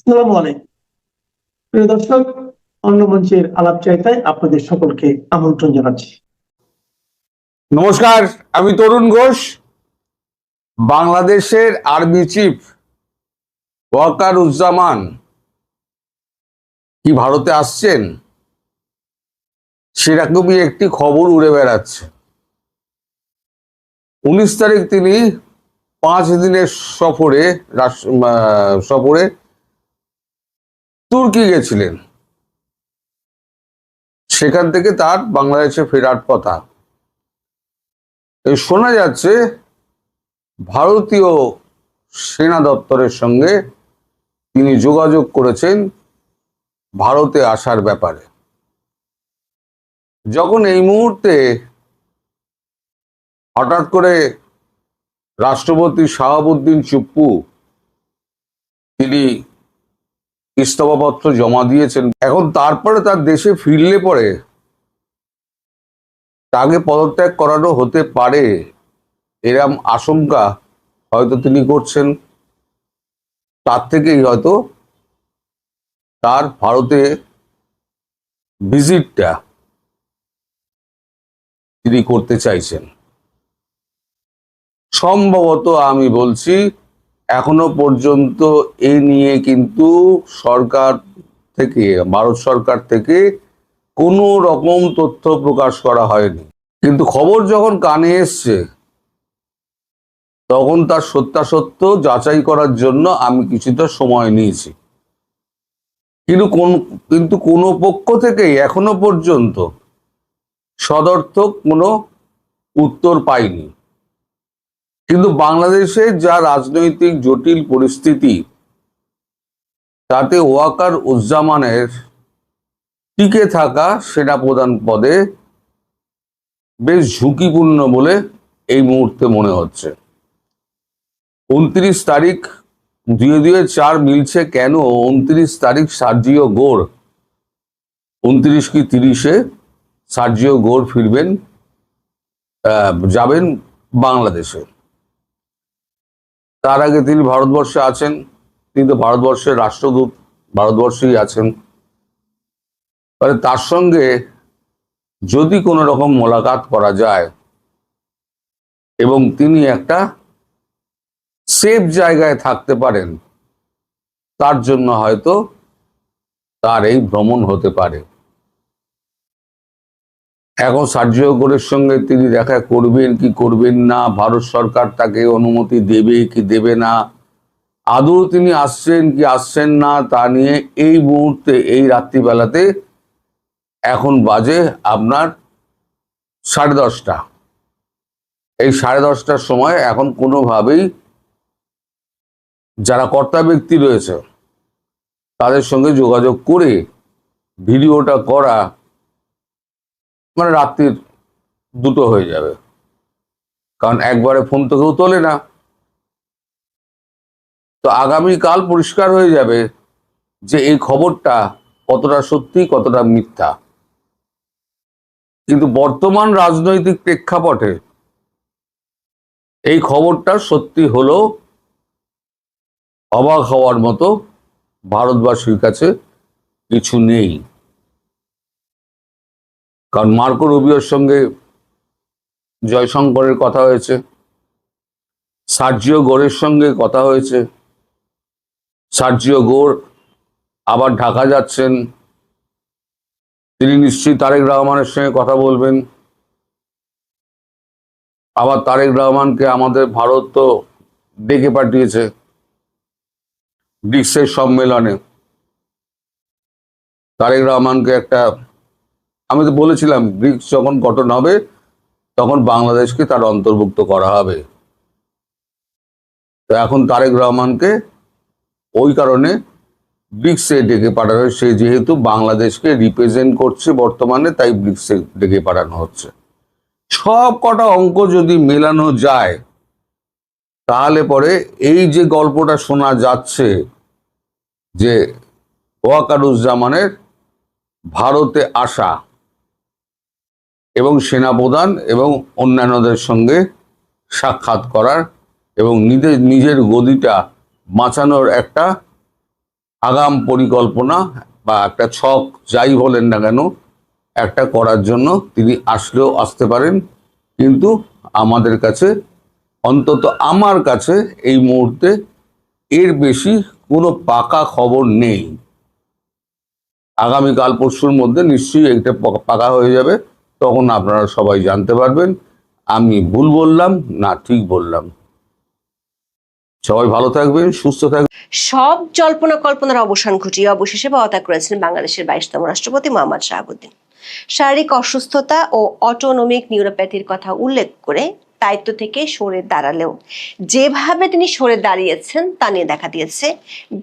আসসালামু আলাইকুম প্রিয় দর্শক, অন্য মঞ্চের আলাপ চাইতায় আপনাদের সকলকে আমন্ত্রণ জানাচ্ছি। নমস্কার, আমি তরুণ ঘোষ। বাংলাদেশের আর্মি চিফ ওয়াকারুজ্জামান কি ভারতে আসছেন, সেরকমই একটি খবর উড়ে বেড়াচ্ছে। 19 তারিখ তিনি 5 দিনের সফরে তুর্কি গেছিলেন। সেখান থেকে তার বাংলাদেশে ফেরার কথা। শোনা যাচ্ছে ভারতীয় সেনা দপ্তরের সঙ্গে তিনি যোগাযোগ করেছেন ভারতে আসার ব্যাপারে। যখন এই মুহূর্তে হঠাৎ করে রাষ্ট্রপতি শাহাবুদ্দিন চুপ্পু তিনি ইস্তফাপত্র জমা দিয়েছেন, এখন তারপরে তার দেশে ফিরলে পরে তাকে পদত্যাগ করানো হতে পারে, এরম আশঙ্কা হয়তো তিনি করছেন। তার থেকেই হয়তো তার ভারতে ভিজিটটা তিনি করতে চাইছেন। সম্ভবত আমি বলছি, এখনো পর্যন্ত এই নিয়ে কিন্তু ভারত সরকার থেকে কোনো রকম তথ্য প্রকাশ করা হয়নি। কিন্তু খবর যখন কানে এসছে, তখন তার সত্যাসত্য যাচাই করার জন্য আমি কিছুটা সময় নিয়েছি। কিন্তু কোনো পক্ষ থেকেই এখনো পর্যন্ত সদর্থক কোনো উত্তর পাইনি। কিন্তু বাংলাদেশে যা রাজনৈতিক জটিল পরিস্থিতি, তাতে ওয়াকারুজ্জামানের টিকে থাকা সেনাপ্রধান পদে বেশ ঝুঁকিপূর্ণ বলে এই মুহূর্তে মনে হচ্ছে। 29 তারিখ 2-4 মিলছে কেন? 29 তারিখ সার্জিও গোর, 29 কি 30-এ সার্জিও গোর যাবেন বাংলাদেশে। তার আগে তিনি ভারতবর্ষে আছেন, তিনি তো ভারতবর্ষের রাষ্ট্রদূত, ভারতবর্ষেই আছেন। তার সঙ্গে যদি কোনো রকম মোলাকাত করা যায় এবং তিনি একটা সেফ জায়গায় থাকতে পারেন, তার জন্য হয়তো তার এই ভ্রমণ হতে পারে। এখন সার্জিও গোরের সঙ্গে তিনি দেখা করবেন কি করবেন না, ভারত সরকার তাকে অনুমতি দেবে কি দেবে না, আদৌ তিনি আসছেন কি আসছেন না, তা নিয়ে এই মুহূর্তে এই রাত্রিবেলাতে এখন বাজে আপনার 10:30। এই 10:30টার সময় এখন কোনোভাবেই যারা কর্তা ব্যক্তি রয়েছে তাদের সঙ্গে যোগাযোগ করে ভিডিওটা করা মানে রাত্রির 2টো হয়ে যাবে, কারণ একবারে ফোন তো কেউ তোলে না। তো আগামীকাল পরিষ্কার হয়ে যাবে যে এই খবরটা কতটা সত্যি কতটা মিথ্যা। কিন্তু বর্তমান রাজনৈতিক প্রেক্ষাপটে এই খবরটা সত্যি হলো অবাক হওয়ার মতো ভারতবাসীর কাছে কিছু নেই। কারণ মার্কো রুবিওর সঙ্গে জয়শঙ্করের কথা হয়েছে, সার্জিও গোরের সঙ্গে কথা হয়েছে। সার্জিও গোর আবার ঢাকা যাচ্ছেন, তিনি নিশ্চয়ই তারেক রহমানের সঙ্গে কথা বলবেন। আবার তারেক রহমানকে আমাদের ভারত তো ডেকে পাঠিয়েছে ব্রিক্সের সম্মেলনে। তারেক রহমানকে আমি তো বলেছিলাম ব্রিক্স যখন গঠন হবে তখন বাংলাদেশকে তার অন্তর্ভুক্ত করা হবে। তো এখন তারেক রহমানকে ওই কারণে ব্রিক্সে ডেকে পাঠানো, সে যেহেতু বাংলাদেশকে রিপ্রেজেন্ট করছে বর্তমানে, তাই ব্রিক্সে ডেকে পাঠানো হচ্ছে। সব কটা অঙ্ক যদি মেলানো যায়, তাহলে পরে এই যে গল্পটা শোনা যাচ্ছে যে ওয়াকারুজ্জামানের ভারতে আসা এবং সেনাপ্রধান এবং অন্যান্যদের সঙ্গে সাক্ষাৎ করার এবং নিজের গদিটা বাঁচানোর একটা আগাম পরিকল্পনা বা একটা ছক যাই বলেন না কেন একটা করার জন্য তিনি আসলেও আসতে পারেন, কিন্তু আমাদের কাছে, অন্তত আমার কাছে এই মুহূর্তে এর বেশি কোনো পাকা খবর নেই। আগামীকাল পরশুর মধ্যে নিশ্চয়ই এটা পাকা হয়ে যাবে, তখন আপনারা সবাই জানতে পারবেন আমি ভুল বললাম না ঠিক বললাম। সবাই ভালো থাকবেন, সুস্থ থাকবেন। সব জল্পনা কল্পনার অবসান ঘটিয়ে অবশেষে পদত্যাগ করেছেন বাংলাদেশের 22তম রাষ্ট্রপতি মোহাম্মদ শাহাবুদ্দিন। শারীরিক অসুস্থতা ও অটোনমিক নিউরোপ্যাথির কথা উল্লেখ করে দায়িত্ব থেকে সরে দাঁড়ালেও যেভাবে তিনি সরে দাঁড়িয়েছেন তা নিয়ে দেখা দিয়েছে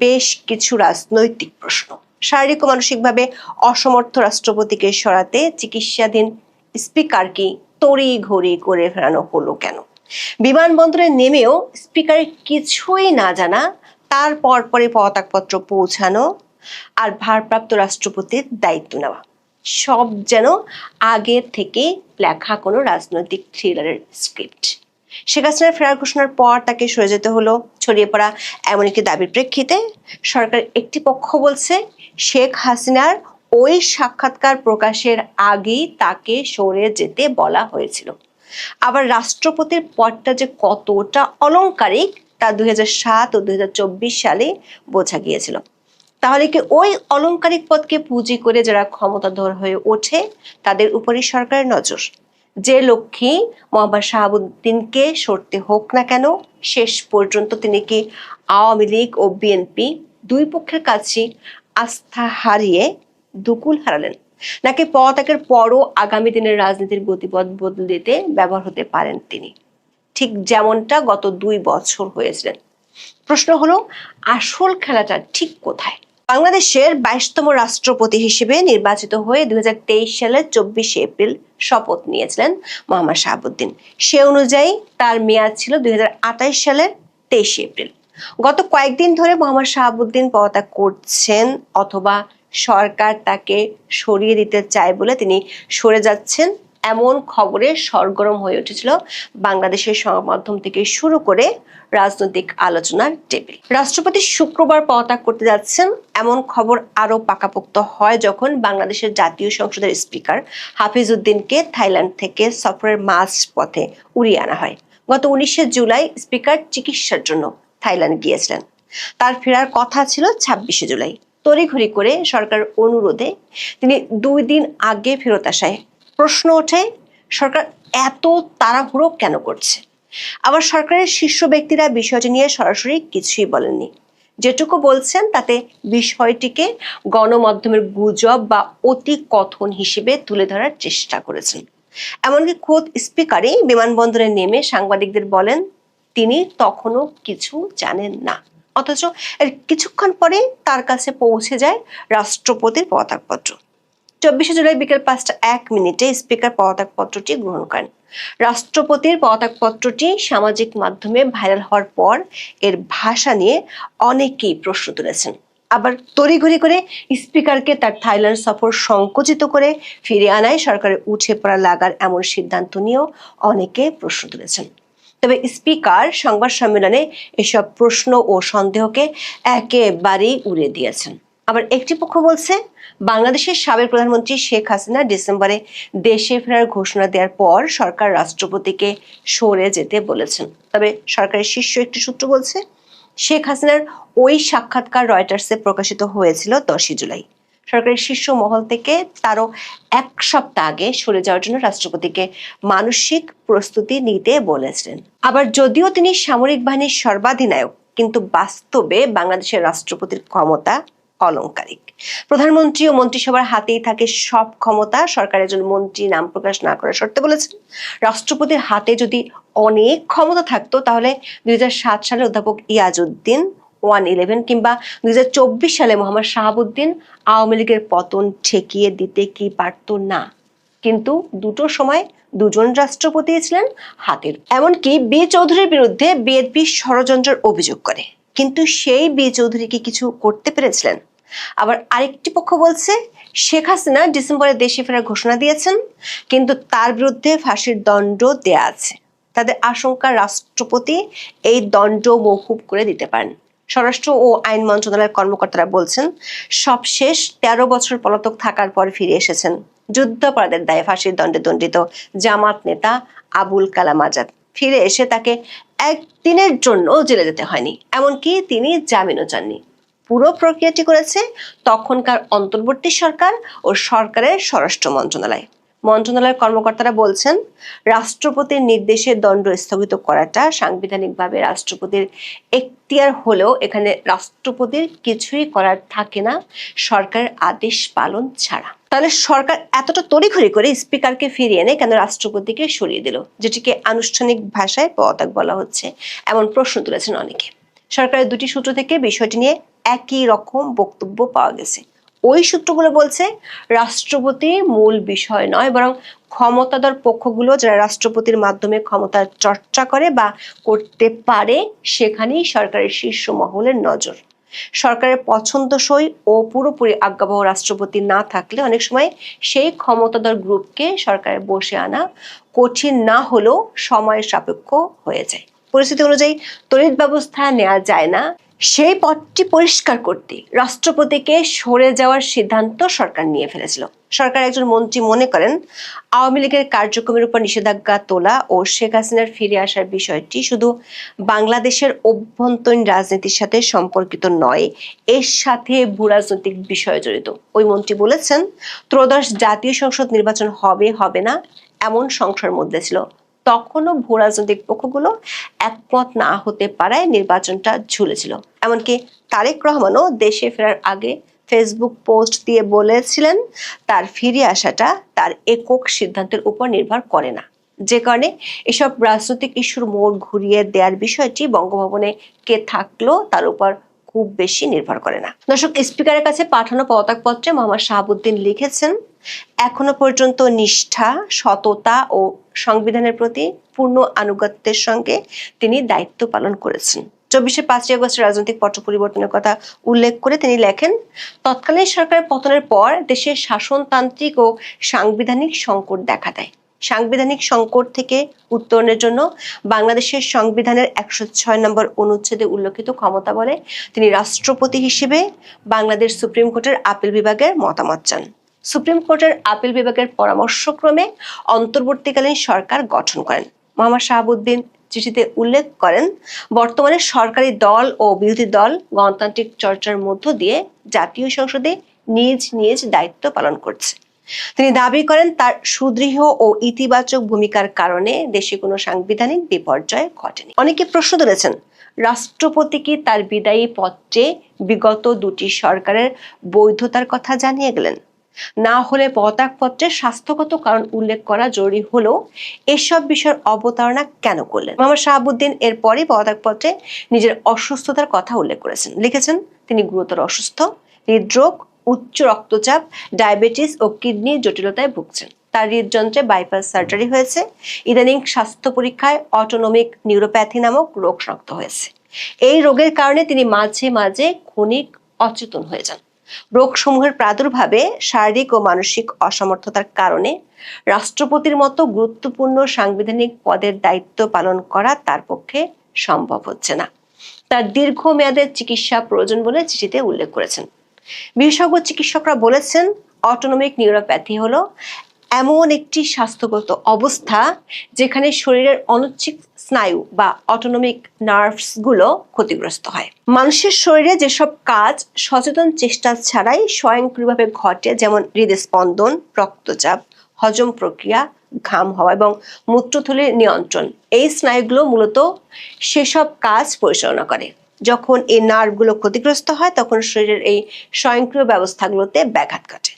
বেশ কিছু রাজনৈতিক প্রশ্ন। শারীরিক ও মানসিকভাবে অসমর্থ রাষ্ট্রপতিকে সরাতে চিকিৎসাধীন স্পিকারকে তড়ি ঘড়ি করে ফেরানো হলো কেন? বিমানবন্দরে নেমেও স্পিকারের কিছুই না জানা, তার পরে পদত্যাগপত্র পৌঁছানো আর ভারপ্রাপ্ত রাষ্ট্রপতির দায়িত্ব নেওয়া, সব যেন আগে থেকে লেখা কোনো রাজনৈতিক থ্রিলারের স্ক্রিপ্ট। শেখ হাসিনার ফেরার ঘোষণার পর তাকে সরে যেতে হলো ছড়িয়ে পড়া এমন একটি দাবির প্রেক্ষিতে সরকার একটি পক্ষ বলছে শেখ হাসিনার ওই সাক্ষাৎকার প্রকাশের আগেই তাকে সরে যেতে বলা হয়েছিল। আবার রাষ্ট্রপতির পদটা যে কতটা অলংকারিক তা 2007 ও 2024 সালে বোঝা গিয়েছিল। তাহলে কি ওই অলংকারিক পদকে পুঁজি করে যারা ক্ষমতাধর হয়ে ওঠে তাদের উপরই সরকারের নজর? যে লক্ষ্যে মোহাম্মদ শাহাবুদ্দিনকে সরতে হোক না কেন, শেষ পর্যন্ত তিনি কি আওয়ামী লীগ ও বিএনপি দুই পক্ষের কাছে আস্থা হারিয়ে দুকুল হারালেন, নাকি পদত্যাগের পরও আগামী দিনের রাজনীতির গতিপথ বদলে দিতে ব্যবহার হতে পারেন তিনি, ঠিক যেমনটা গত 2 বছর হয়েছিলেন? প্রশ্ন হলো আসল খেলাটা ঠিক কোথায়? বাংলাদেশের 22তম রাষ্ট্রপতি হিসেবে নির্বাচিত হয়ে 2023 সালের 24 এপ্রিল শপথ নিয়েছিলেন মোহাম্মদ শাহাবুদ্দিন। সে অনুযায়ী তার মেয়াদ ছিল 2028 সালের 23 এপ্রিল। গত কয়েকদিন ধরে মোহাম্মদ শাহাবুদ্দিন পদত্যাগ করছেন অথবা সরকার তাকে সরিয়ে দিতে চায় বলে তিনি সরে যাচ্ছেন, এমন খবরে সরগরম হয়ে উঠেছিল বাংলাদেশের সংবাদ মাধ্যম থেকে শুরু করে রাজনৈতিক আলোচনার টেবিল। রাষ্ট্রপতি শুক্রবার পদত্যাগ করতে যাচ্ছেন এমন খবর আরো পাকাপোক্ত হয় যখন বাংলাদেশের জাতীয় সংসদের স্পিকার হাফিজ উদ্দিনকে থাইল্যান্ড থেকে সফরের মাঝ পথে উড়িয়ে আনা হয়। গত 19 জুলাই স্পিকার চিকিৎসার জন্য থাইল্যান্ড গিয়েছিলেন। তার ফেরার কথা ছিল 26 জুলাই। তড়িঘড়ি করে সরকার অনুরোধে তিনি 2 দিন আগে ফেরত আসায় প্রশ্ন ওঠে, সরকার এত তাড়াহুড়ো কেন করছে? আবার সরকারের শীর্ষ ব্যক্তিরা বিষয়টি নিয়ে সরাসরি কিছুই বলেননি। যেটুকু বলছেন তাতে বিষয়টিকে গণমাধ্যমের গুজব বা অতি কথন হিসেবে তুলে ধরার চেষ্টা করেছেন। এমনকি খোদ স্পিকারই বিমানবন্দরে নেমে সাংবাদিকদের বলেন তিনি তখনও কিছু জানেন না, অথচ এর কিছুক্ষণ পরে তার কাছে পৌঁছে যায় রাষ্ট্রপতির পদত্যাগপত্র। 24 জুলাই বিকেল 5:01 স্পিকার পদত্যাগপত্রটি গ্রহণ করেন। রাষ্ট্রপতির পদত্যাগপত্রটি সামাজিক মাধ্যমে ভাইরাল হওয়ার পর এর ভাষা নিয়ে অনেকেই প্রশ্ন তুলেছেন। আবার তড়িঘড়ি করে স্পিকারকে তার থাইল্যান্ড সফর সংকুচিত করে ফিরে আনায় সরকারের উঠে পড়া লাগার এমন সিদ্ধান্ত নিয়েও অনেকে প্রশ্ন তুলেছেন। তবে স্পিকার সংবাদ সম্মেলনে এসব প্রশ্ন ও সন্দেহকে একেবারেই উড়িয়ে দিয়েছেন। আবার একটি পক্ষ বলছে বাংলাদেশের সাবেক প্রধানমন্ত্রী শেখ হাসিনা ডিসেম্বরে দেশে ফেরার ঘোষণা দেওয়ার পর সরকার রাষ্ট্রপতিকে সরে যেতে বলেছেন। তবে সরকারের শীর্ষ একটি সূত্র বলছে শেখ হাসিনার ওই সাক্ষাৎকার রয়টার্সে প্রকাশিত হয়েছিল 10 জুলাই। সরকারের শীর্ষ মহল থেকে তারও 1 সপ্তাহ আগে সরে যাওয়ার জন্য রাষ্ট্রপতিকে মানসিক প্রস্তুতি নিতে বলেছিলেন। আবার যদিও তিনি সামরিক বাহিনীর সর্বাধিনায়ক, কিন্তু বাস্তবে বাংলাদেশের রাষ্ট্রপতির ক্ষমতা অলংকারিক। প্রধানমন্ত্রী ও মন্ত্রিসভার হাতেই থাকে সব ক্ষমতা। সরকারের একজন মন্ত্রী নাম প্রকাশ না করার শর্তে বলেছেন রাষ্ট্রপতির হাতে যদি অনেক ক্ষমতা থাকতো তাহলে 2007 সালে অধ্যাপক ইয়াজউদ্দিন 111 কিংবা 2024 সালে মোহাম্মদ শাহাবুদ্দিন আওয়ামী লীগের পতন ঠেকিয়ে দিতে কি পারতো না? কিন্তু দুটো সময় দুজন রাষ্ট্রপতি ছিলেন হাতের। এমনকি বি চৌধুরীর বিরুদ্ধে বিএনপি ষড়যন্ত্রের অভিযোগ করে, কিন্তু সেই বি চৌধুরী কি কিছু করতে পেরেছিলেন? আবার আরেকটি পক্ষ বলছে শেখ হাসিনা ডিসেম্বরে দেশে ফেরার ঘোষণা দিয়েছেন, কিন্তু তার বিরুদ্ধে ফাঁসির দণ্ড দেয়া আছে। তাদের আশঙ্কা রাষ্ট্রপতি এই দণ্ড মওকুফ করে দিতে পারেন। স্বরাষ্ট্র ও আইন মন্ত্রণালয়ের কর্মকর্তারা বলছেন, সবশেষ 13 বছর পলাতক থাকার পর ফিরে এসেছেন যুদ্ধাপরাধের দায়ে ফাঁসির দণ্ডে দণ্ডিত জামাত নেতা আবুল কালাম আজাদ। ফিরে এসে তাকে একদিনের জন্য জেলে যেতে হয়নি, এমনকি তিনি জামিনও চাননি। পুরো প্রক্রিয়াটি করেছে তখনকার অন্তর্বর্তী সরকার ও সরকারের স্বরাষ্ট্র মন্ত্রণালয়। মন্ত্রণালয়ের কর্মকর্তারা বলছেন, রাষ্ট্রপতির নির্দেশে দণ্ড স্থগিত করাটা সাংবিধানিকভাবে রাষ্ট্রপতির এখতিয়ার হলেও এখানে রাষ্ট্রপতির কিছুই করার থাকে না সরকারের আদেশ পালন ছাড়া। তাহলে সরকার এতটা তড়িঘড়ি করে স্পিকারকে ফিরিয়ে এনে কেন রাষ্ট্রপতিকে সরিয়ে দিল, যেটিকে আনুষ্ঠানিক ভাষায় পদত্যাগ বলা হচ্ছে, এমন প্রশ্ন তুলেছেন অনেকে। সরকারের দুটি সূত্র থেকে বিষয়টি নিয়ে একই রকম বক্তব্য পাওয়া গেছে। ওই সূত্রগুলো বলছে, রাষ্ট্রপতি মূল বিষয় নয়, বরং ক্ষমতাধর পক্ষগুলো যারা রাষ্ট্রপতির মাধ্যমে ক্ষমতার চর্চা করে বা করতে পারে সেখানেই সরকারের শীর্ষ মহলের নজর। সরকারের পছন্দসই ও পুরোপুরি আজ্ঞাবহ রাষ্ট্রপতি না থাকলে অনেক সময় সেই ক্ষমতাধর গ্রুপকে সরকারে বসে আনা কঠিন না হলেও সময় সাপেক্ষ হয়ে যায়। পরিস্থিতি অনুযায়ী তড়িৎ ব্যবস্থা নেওয়া যায় না, সেই পথটি পরিষ্কার করতে রাষ্ট্রপতিকে সরে যাওয়ার সিদ্ধান্ত সরকার নিয়ে ফেলেছিল। সরকার একজন মন্ত্রী মনে করেন, আওয়ামী লীগের কার্যক্রমের উপর নিষেধাজ্ঞা তোলা ও শেখ হাসিনার ফিরে আসার বিষয়টি শুধু বাংলাদেশের অভ্যন্তরীণ রাজনীতির সাথে সম্পর্কিত নয়, এর সাথে ভূরাজনৈতিক বিষয় জড়িত। ওই মন্ত্রী বলেছেন, ত্রয়োদশ জাতীয় সংসদ নির্বাচন হবে হবে না এমন সংশয়ের মধ্যে ছিল। তখনও ভূরাজনৈতিক পক্ষগুলো একমত না হতে পারায় নির্বাচনটা ঝুলেছিল। এমনকি তারেক রহমানও দেশে ফেরার আগে ফেসবুক পোস্ট দিয়ে বলেছিলেন, তার ফিরে আসাটা তার একক সিদ্ধান্তের উপর নির্ভর করে না। যে কারণে এসব রাজনৈতিক ইস্যুর মোড় ঘুরিয়ে দেওয়ার বিষয়টি বঙ্গভবনে কে থাকলো তার উপর খুব বেশি নির্ভর করে না। দর্শক, স্পিকারের কাছে পাঠানো পদত্যাগপত্রে মোহাম্মদ শাহাবুদ্দিন লিখেছেন, এখনো পর্যন্ত নিষ্ঠা, সততা ও সংবিধানের প্রতি পূর্ণ আনুগত্যের সঙ্গে তিনি দায়িত্ব পালন করেছেন। 24 5 আগস্টের রাজনৈতিক পট পরিবর্তনের কথা উল্লেখ করে তিনি লেখেন, তৎকালীন সরকারের পতনের পর দেশের শাসনতান্ত্রিক ও সাংবিধানিক সংকট দেখা দেয়। সাংবিধানিক সংকট থেকে উত্তরণের জন্য বাংলাদেশের সংবিধানের 106 নম্বর অনুচ্ছেদে উল্লেখিত ক্ষমতা বলে তিনি রাষ্ট্রপতি হিসেবে বাংলাদেশ সুপ্রিম কোর্টের আপিল বিভাগের মতামত চান। সুপ্রিম কোর্টের আপিল বিভাগের পরামর্শক্রমে অন্তর্বর্তীকালীন সরকার গঠন করেন। মোহাম্মদ শাহাবুদ্দিন চিঠিতে উল্লেখ করেন, বর্তমানে সরকারি দল ও বিরোধী দল গণতান্ত্রিক চর্চার মধ্য দিয়ে জাতীয় সংসদে নিজ নিজ দায়িত্ব পালন করছে। তিনি দাবি করেন, তার সুদৃঢ় ও ইতিবাচক ভূমিকার কারণে দেশে কোনো সাংবিধানিক বিপর্যয় ঘটেনি। অনেকে প্রশ্ন তুলেছেন, রাষ্ট্রপতি কি তার বিদায়ী পত্রে বিগত দুটি সরকারের বৈধতার কথা জানিয়ে গেলেন? না হলে পদত্যাগপত্রে স্বাস্থ্যগত কারণ উল্লেখ করা জরুরি হলেও এসব বিষয়ের অবতারণা কেন করলেন? মোহাম্মদ শাহাবুদ্দিন এরপরই পদত্যাগপত্রে নিজের অসুস্থতার কথা উল্লেখ করেছেন। লিখেছেন, তিনি গুরুতর অসুস্থ, হৃদরোগ, উচ্চ রক্তচাপ, ডায়াবেটিস ও কিডনি জটিলতায় ভুগছেন। তার হৃদযন্ত্রে বাইপাস সার্জারি হয়েছে। ইদানিং স্বাস্থ্য পরীক্ষায় অটোনমিক নিউরোপ্যাথি নামক রোগ শনাক্ত হয়েছে। এই রোগের কারণে তিনি মাঝে মাঝে ক্ষণিক অচেতন হয়ে যান। রোগসমূহের প্রাদুর্ভাবে শারীরিক ও মানসিক অসমর্থতার কারণে রাষ্ট্রপতির মতো গুরুত্বপূর্ণ সাংবিধানিক পদের দায়িত্ব পালন করা তার পক্ষে সম্ভব হচ্ছে না। তার দীর্ঘমেয়াদের চিকিৎসা প্রয়োজন বলে চিঠিতে উল্লেখ করেছেন। বিশেষজ্ঞ চিকিৎসকরা বলেছেন, অটোনমিক নিউরোপ্যাথি হলো এমন একটি স্বাস্থ্যগত অবস্থা যেখানে শরীরের অনৈচ্ছিক স্নায়ু বা অটোনমিক নার্ভস গুলো ক্ষতিগ্রস্ত হয়। মানুষের শরীরে যেসব কাজ সচেতন চেষ্টা ছাড়াই স্বয়ংক্রিয়ভাবে ঘটে, যেমন হৃদস্পন্দন, রক্তচাপ, হজম প্রক্রিয়া, ঘাম হওয়া এবং মূত্রথলির নিয়ন্ত্রণ, এই স্নায়ুগুলো মূলত সেসব কাজ পরিচালনা করে। যখন এই নার্ভগুলো ক্ষতিগ্রস্ত হয় তখন শরীরের এই স্বয়ংক্রিয় ব্যবস্থাগুলোতে ব্যাঘাত ঘটে।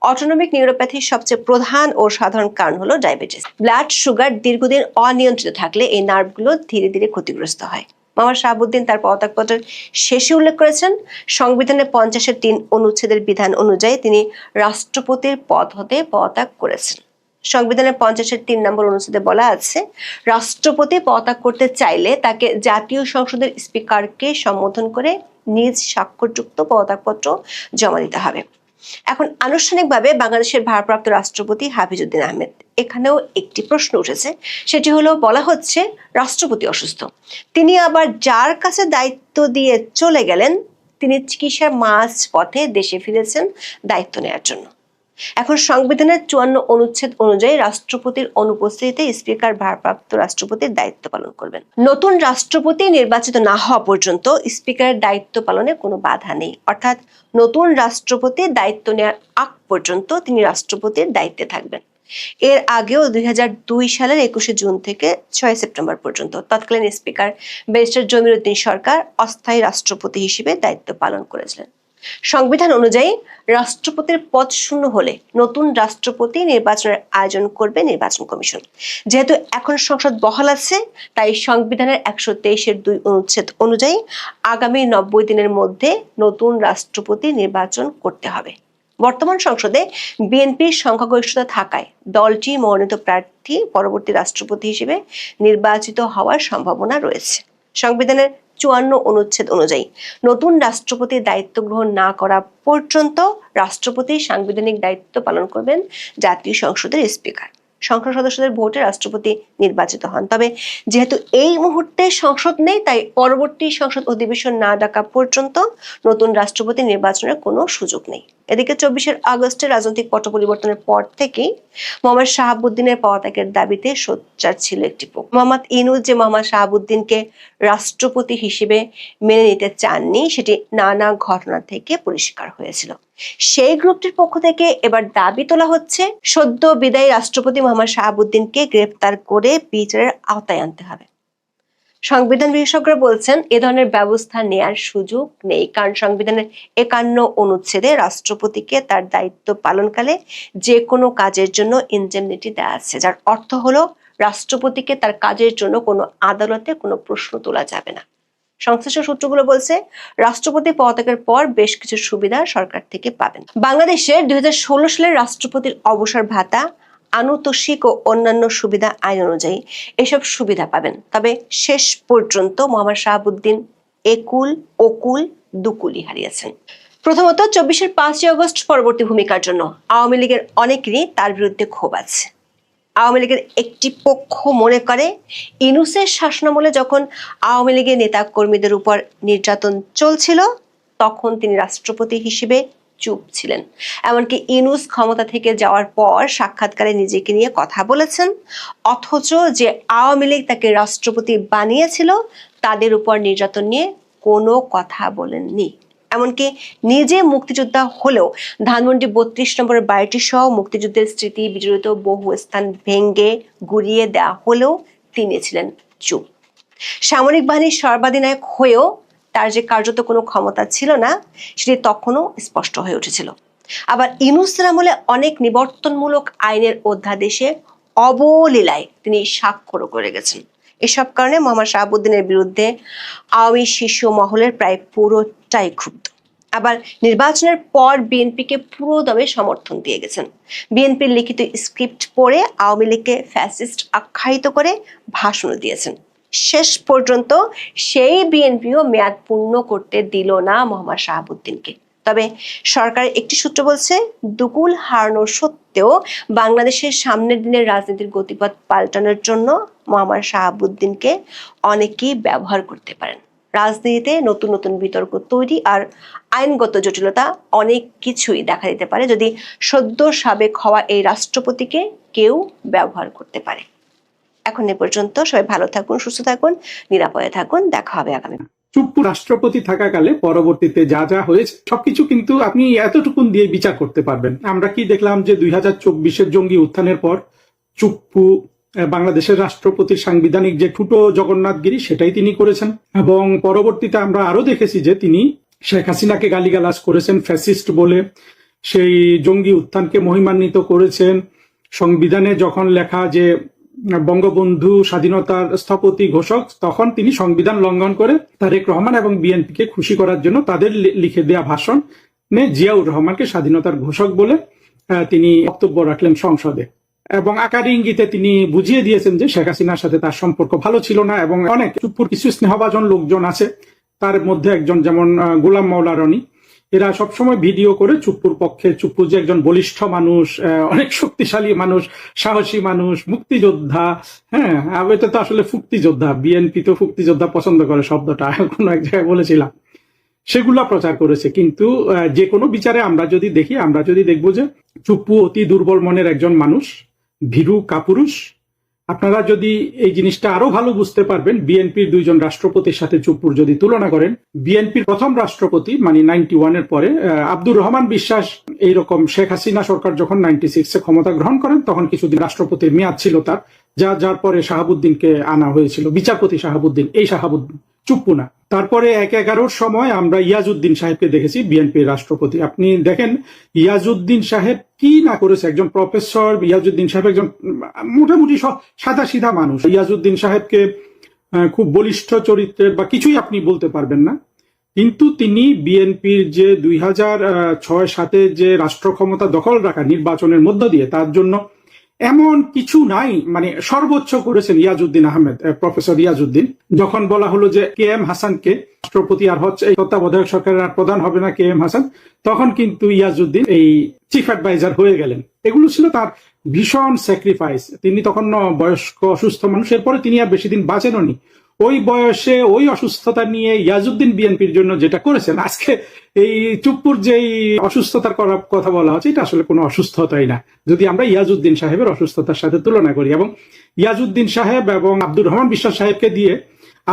অটোনমিক নিউরোপ্যাথির সবচেয়ে প্রধান ও সাধারণ কারণ হলো ডায়াবেটিস। ব্লাড সুগার দীর্ঘদিন অনিয়ন্ত্রিত থাকলে এই নার্ভগুলো ধীরে ধীরে ক্ষতিগ্রস্ত হয়। মোহাম্মদ শাহাবুদ্দিন তার পদত্যাগপত্রের শেষে উল্লেখ করেছেন, সংবিধানের 50-3 অনুচ্ছেদের বিধান অনুযায়ী তিনি রাষ্ট্রপতির পদ হতে পদত্যাগ করেছেন। সংবিধানের 50-3 নম্বর অনুচ্ছেদে বলা আছে, রাষ্ট্রপতি পদত্যাগ করতে চাইলে তাকে জাতীয় সংসদের স্পিকারকে সম্বোধন করে নিজ স্বাক্ষরযুক্ত পদত্যাগপত্র জমা দিতে হবে। এখন আনুষ্ঠানিকভাবে বাংলাদেশের ভারপ্রাপ্ত রাষ্ট্রপতি হাফিজউদ্দিন আহমেদ, এখানেও একটি প্রশ্ন উঠেছে, সেটি হলো বলা হচ্ছে রাষ্ট্রপতি অসুস্থ, তিনি আবার যার কাছে দায়িত্ব দিয়ে চলে গেলেন তিনি চিকিৎসার মাঝ পথে দেশে ফিরেছেন দায়িত্ব নেওয়ার জন্য। এখন সংবিধানের 54 অনুচ্ছেদ অনুযায়ী রাষ্ট্রপতির অনুপস্থিতিতে স্পিকার ভারপ্রাপ্ত রাষ্ট্রপতির দায়িত্ব পালন করবেন। নতুন রাষ্ট্রপতি নির্বাচিত না হওয়া পর্যন্ত স্পিকারের দায়িত্ব পালনে কোনো বাধা নেই, অর্থাৎ নতুন রাষ্ট্রপতি দায়িত্ব নেওয়ার আগ পর্যন্ত তিনি রাষ্ট্রপতির দায়িত্বে থাকবেন। এর আগেও 2002 সালের 21 জুন থেকে 6 সেপ্টেম্বর পর্যন্ত তৎকালীন স্পিকার ব্যারিস্টার জমির উদ্দিন সরকার অস্থায়ী রাষ্ট্রপতি হিসেবে দায়িত্ব পালন করেছিলেন। সংবিধান অনুযায়ী রাষ্ট্রপতির পদ শূন্য হলে নতুন রাষ্ট্রপতি নির্বাচনের আয়োজন করবে নির্বাচন কমিশন। যেহেতু এখন সংসদ বহাল আছে, তাই সংবিধানের 123-2 অনুচ্ছেদ অনুযায়ী আগামী 90 দিনের মধ্যে নতুন রাষ্ট্রপতি নির্বাচন করতে হবে। বর্তমান সংসদে বিএনপির সংখ্যাগরিষ্ঠতা থাকায় দলটি মনোনীত প্রার্থী পরবর্তী রাষ্ট্রপতি হিসেবে নির্বাচিত হওয়ার সম্ভাবনা রয়েছে। সংবিধানের 54 অনুচ্ছেদ অনুযায়ী নতুন রাষ্ট্রপতির দায়িত্ব গ্রহণ না করা পর্যন্ত রাষ্ট্রপতি সাংবিধানিক দায়িত্ব পালন করবেন জাতীয় সংসদের স্পিকার। সংসদ সদস্যদের ভোটে রাষ্ট্রপতি নির্বাচিত হন। তবে যেহেতু এই মুহূর্তে সংসদ নেই, তাই পরবর্তী সংসদ অধিবেশন না ডাকা পর্যন্ত নতুন রাষ্ট্রপতি নির্বাচনের কোনো সুযোগ নেই। এদিকে 24 আগস্টের রাজনৈতিক পট পরিবর্তনের পর থেকেই মোহাম্মদ শাহাবুদ্দিনের পদত্যাগের দাবিতে সোচ্চার ছিল একটি পক্ষ। মোহাম্মদ ইউনূস যে মোহাম্মদ শাহাবুদ্দিনকে রাষ্ট্রপতি হিসেবে মেনে নিতে চাননি, সেটি নানা ঘটনা থেকে পরিষ্কার হয়েছিল। সেই গ্রুপটির পক্ষ থেকে এবার দাবি তোলা হচ্ছে সদ্য বিদায়ী রাষ্ট্রপতি মোহাম্মদ শাহাবুদ্দিনকে গ্রেফতার করে বিচারের আওতায় আনতে হবে। সংবিধান বিশেষজ্ঞরা বলছেন এ ধরনের ব্যবস্থা নেয়ার সুযোগ নেই, কারণ সংবিধানের 51 অনুচ্ছেদে রাষ্ট্রপতিকে তার দায়িত্ব পালনকালে যে কোনো কাজের জন্য ইনডেমনিটি দেওয়া আছে, যার অর্থ হলো রাষ্ট্রপতিকে তার কাজের জন্য কোনো আদালতে কোনো প্রশ্ন তোলা যাবে না। সংশ্লিষ্ট সূত্রগুলো বলছে রাষ্ট্রপতি পদত্যাগের পর বেশ কিছু সুবিধা সরকার থেকে পাবেন। বাংলাদেশের 2016 সালের রাষ্ট্রপতির অবসর ভাতা, আনুতোষিক ও অন্যান্য সুবিধা আইন অনুযায়ী এসব সুবিধা পাবেন। তবে শেষ পর্যন্ত মোহাম্মদ শাহাবুদ্দিন একুল ওকুল দুকুলি হারিয়েছেন। প্রথমত 24-এর 5 আগস্ট পরবর্তী ভূমিকার জন্য আওয়ামী লীগের অনেকেরই তার বিরুদ্ধে ক্ষোভ আছে। আওয়ামী লীগের একটি পক্ষ মনে করে ইউনূসের শাসনামলে যখন আওয়ামী লীগের নেতা কর্মীদের উপর নির্যাতন চলছিল তখন তিনি রাষ্ট্রপতি হিসেবে চুপ ছিলেন। এমনকি ইউনূস ক্ষমতা থেকে যাওয়ার পর সাক্ষাৎকারে নিজেকে নিয়ে কথা বলেছেন, অথচ যে আওয়ামী লীগ তাকে রাষ্ট্রপতি বানিয়েছিল তাদের উপর নির্যাতন নিয়ে কোনো কথা বলেননি। এমনকি নিজে মুক্তিযোদ্ধা হলেও ধানমন্ডি 32 নম্বরের বাড়িটি সহ মুক্তিযুদ্ধের স্মৃতি বিজড়িত বহু স্থান ভেঙ্গে গুড়িয়ে দেওয়া হলেও তিনি ছিলেন চুপ। সামরিক বাহিনীর সর্বাধিনায়ক হয়েও তার যে কার্যত কোনো ক্ষমতা ছিল না সেটি তখনও স্পষ্ট হয়ে উঠেছিল। আবার ইউনূসের আমলে অনেক নিবর্তনমূলক আইনের অধ্যাদেশে অবলীলায় তিনি স্বাক্ষরও করে গেছেন। এসব কারণে মোহাম্মদ শাহাবুদ্দিনের বিরুদ্ধে আওয়ামী শীর্ষ মহলের প্রায় পুরোটাই ক্ষুব্ধ। আবার নির্বাচনের পর বিএনপিকে পুরো দমে সমর্থন দিয়ে গেছেন। বিএনপির লিখিত স্ক্রিপ্ট পড়ে আওয়ামী লীগকে ফ্যাসিস্ট আখ্যায়িত করে ভাষণ দিয়েছেন। শেষ পর্যন্ত সেই বিএনপিও মেয়াদ পূর্ণ করতে দিল না মোহাম্মদ শাহাবুদ্দিনকে। তবে সরকারের একটি সূত্র বলছে দুকুল হারানোর সত্ত্বেও বাংলাদেশের সামনের দিনের রাজনীতির গতিপথ পাল্টানোর জন্য মোহাম্মদ শাহাবুদ্দিনকে অনেকেই ব্যবহার করতে পারেন। রাজনীতিতে নতুন নতুন বিতর্ক তৈরি আর আইনগত জটিলতা অনেক কিছুই দেখা দিতে পারে যদি সদ্য সাবেক হওয়া এই রাষ্ট্রপতিকে কেউ ব্যবহার করতে পারে। এখন এ পর্যন্ত, সবাই ভালো থাকুন, সুস্থ থাকুন, নিরাপদে থাকুন। দেখা হবে আগামী। চুপ রাষ্ট্রপতি থাকাকালে পরবর্তীতে যা যা হয়েছে সবকিছু কিন্তু আপনি এতটুকুন দিয়ে বিচার করতে পারবেন। আমরা কি দেখলাম যে 2024-এর জঙ্গি উত্থানের পর চুপ্পু বাংলাদেশের রাষ্ট্রপতির সাংবিধানিক যে ঠুটো জগন্নাথগিরি সেটাই তিনি করেছেন, এবং পরবর্তীতে আমরা আরো দেখেছি যে তিনি শেখ হাসিনাকে গালিগালাজ করেছেন ফ্যাসিস্ট বলে, সেই জঙ্গি উত্থানকে মহিমান্বিত করেছেন। সংবিধানে যখন লেখা যে বঙ্গবন্ধু স্বাধীনতার স্থপতি ঘোষক, তখন তিনি সংবিধান লঙ্ঘন করে তারেক রহমান এবং বিএনপিকে খুশি করার জন্য তাদের লিখে দেয়া ভাষণে জিয়াউর রহমানকে স্বাধীনতার ঘোষক বলে তিনি বক্তব্য রাখলেন সংসদে, এবং আকারে ইঙ্গিতে তিনি বুঝিয়ে দিয়েছেন যে শেখ হাসিনার সাথে তার সম্পর্ক ভালো ছিল না। এবং অনেক চুপ্পুর কিছু স্নেহভাজন লোকজন আছে, তার মধ্যে একজন যেমন গোলাম মাওলা রনি, এরা সবসময় ভিডিও করে চুপ্পুর পক্ষে, চুপ্পু যে একজন বলিষ্ঠ মানুষ, অনেক শক্তিশালী মানুষ, সাহসী মানুষ, মুক্তিযোদ্ধা। হ্যাঁ, এটা তো আসলে ফুক্তিযোদ্ধা, বিএনপি তো ফুক্তিযোদ্ধা পছন্দ করে শব্দটা, কোনো এক জায়গায় বলেছিলাম। সেগুলা প্রচার করেছে। কিন্তু যে কোনো বিচারে আমরা যদি দেখি, আমরা যদি দেখবো যে চুপ্পু অতি দুর্বল মনের একজন মানুষ, ভীরু কাপুরুষ। আপনারা যদি এই জিনিসটা আরো ভালো বুঝতে পারবেন, বিএনপির দুইজন রাষ্ট্রপতির সাথে চুপ্পুর যদি তুলনা করেন, বিএনপির প্রথম রাষ্ট্রপতি মানে 91-এর পরে আব্দুর রহমান বিশ্বাস, এইরকম শেখ হাসিনা সরকার যখন 96-এ ক্ষমতা গ্রহণ করেন, তখন কিছুদিন রাষ্ট্রপতির মেয়াদ ছিল তার, যার পরে শাহাবুদ্দিনকে আনা হয়েছিল, বিচারপতি শাহাবুদ্দিন, এই শাহাবুদ্দিন, চুপ্পু না। তারপরে 1/11-র সময় আমরা ইয়াজউদ্দিন সাহেবকে দেখেছি বিএনপির রাষ্ট্রপতি। আপনি দেখেন ইয়াজউদ্দিন সাহেব কি না করেছে, একজন প্রফেসর। ইয়াজউদ্দিন সাহেব একজন মোটামুটি সাদা সিধা মানুষ। ইয়াজউদ্দিন সাহেবকে খুব বলিষ্ঠ চরিত্রের বা কিছুই আপনি বলতে পারবেন না, কিন্তু তিনি বিএনপির যে 2006-7 যে রাষ্ট্র ক্ষমতা দখল রাখা নির্বাচনের মধ্য দিয়ে, তার জন্য এমন কিছু নাই, মানে সর্বোচ্চ করেছেন ইয়াজউদ্দিন আহমেদ, প্রফেসর ইয়াজউদ্দিন। যখন বলা হলো যে KM হাসানকে রাষ্ট্রপতি আর হচ্ছে, এই তত্ত্বাবধায়ক সরকারের আর প্রধান হবে না KM হাসান, তখন কিন্তু ইয়াজউদ্দিন এই চিফ অ্যাডভাইজার হয়ে গেলেন। এগুলো ছিল তার ভীষণ স্যাক্রিফাইস। তিনি তখন বয়স্ক অসুস্থ মানুষের পরে তিনি আর বেশি দিন বাঁচেননি। ওই বয়সে ওই অসুস্থতা নিয়ে ইয়াজউদ্দিন বিএনপির জন্য যেটা করেছেন, আজকে এই চুপ্পুর যে অসুস্থতার কথা বলা হচ্ছে, এটা আসলে কোনো অসুস্থতাই না যদি আমরা ইয়াজউদ্দিন সাহেবের অসুস্থতার সাথে তুলনা করি। এবং ইয়াজউদ্দিন সাহেব এবং আব্দুর রহমান বিশ্বাস সাহেবকে দিয়ে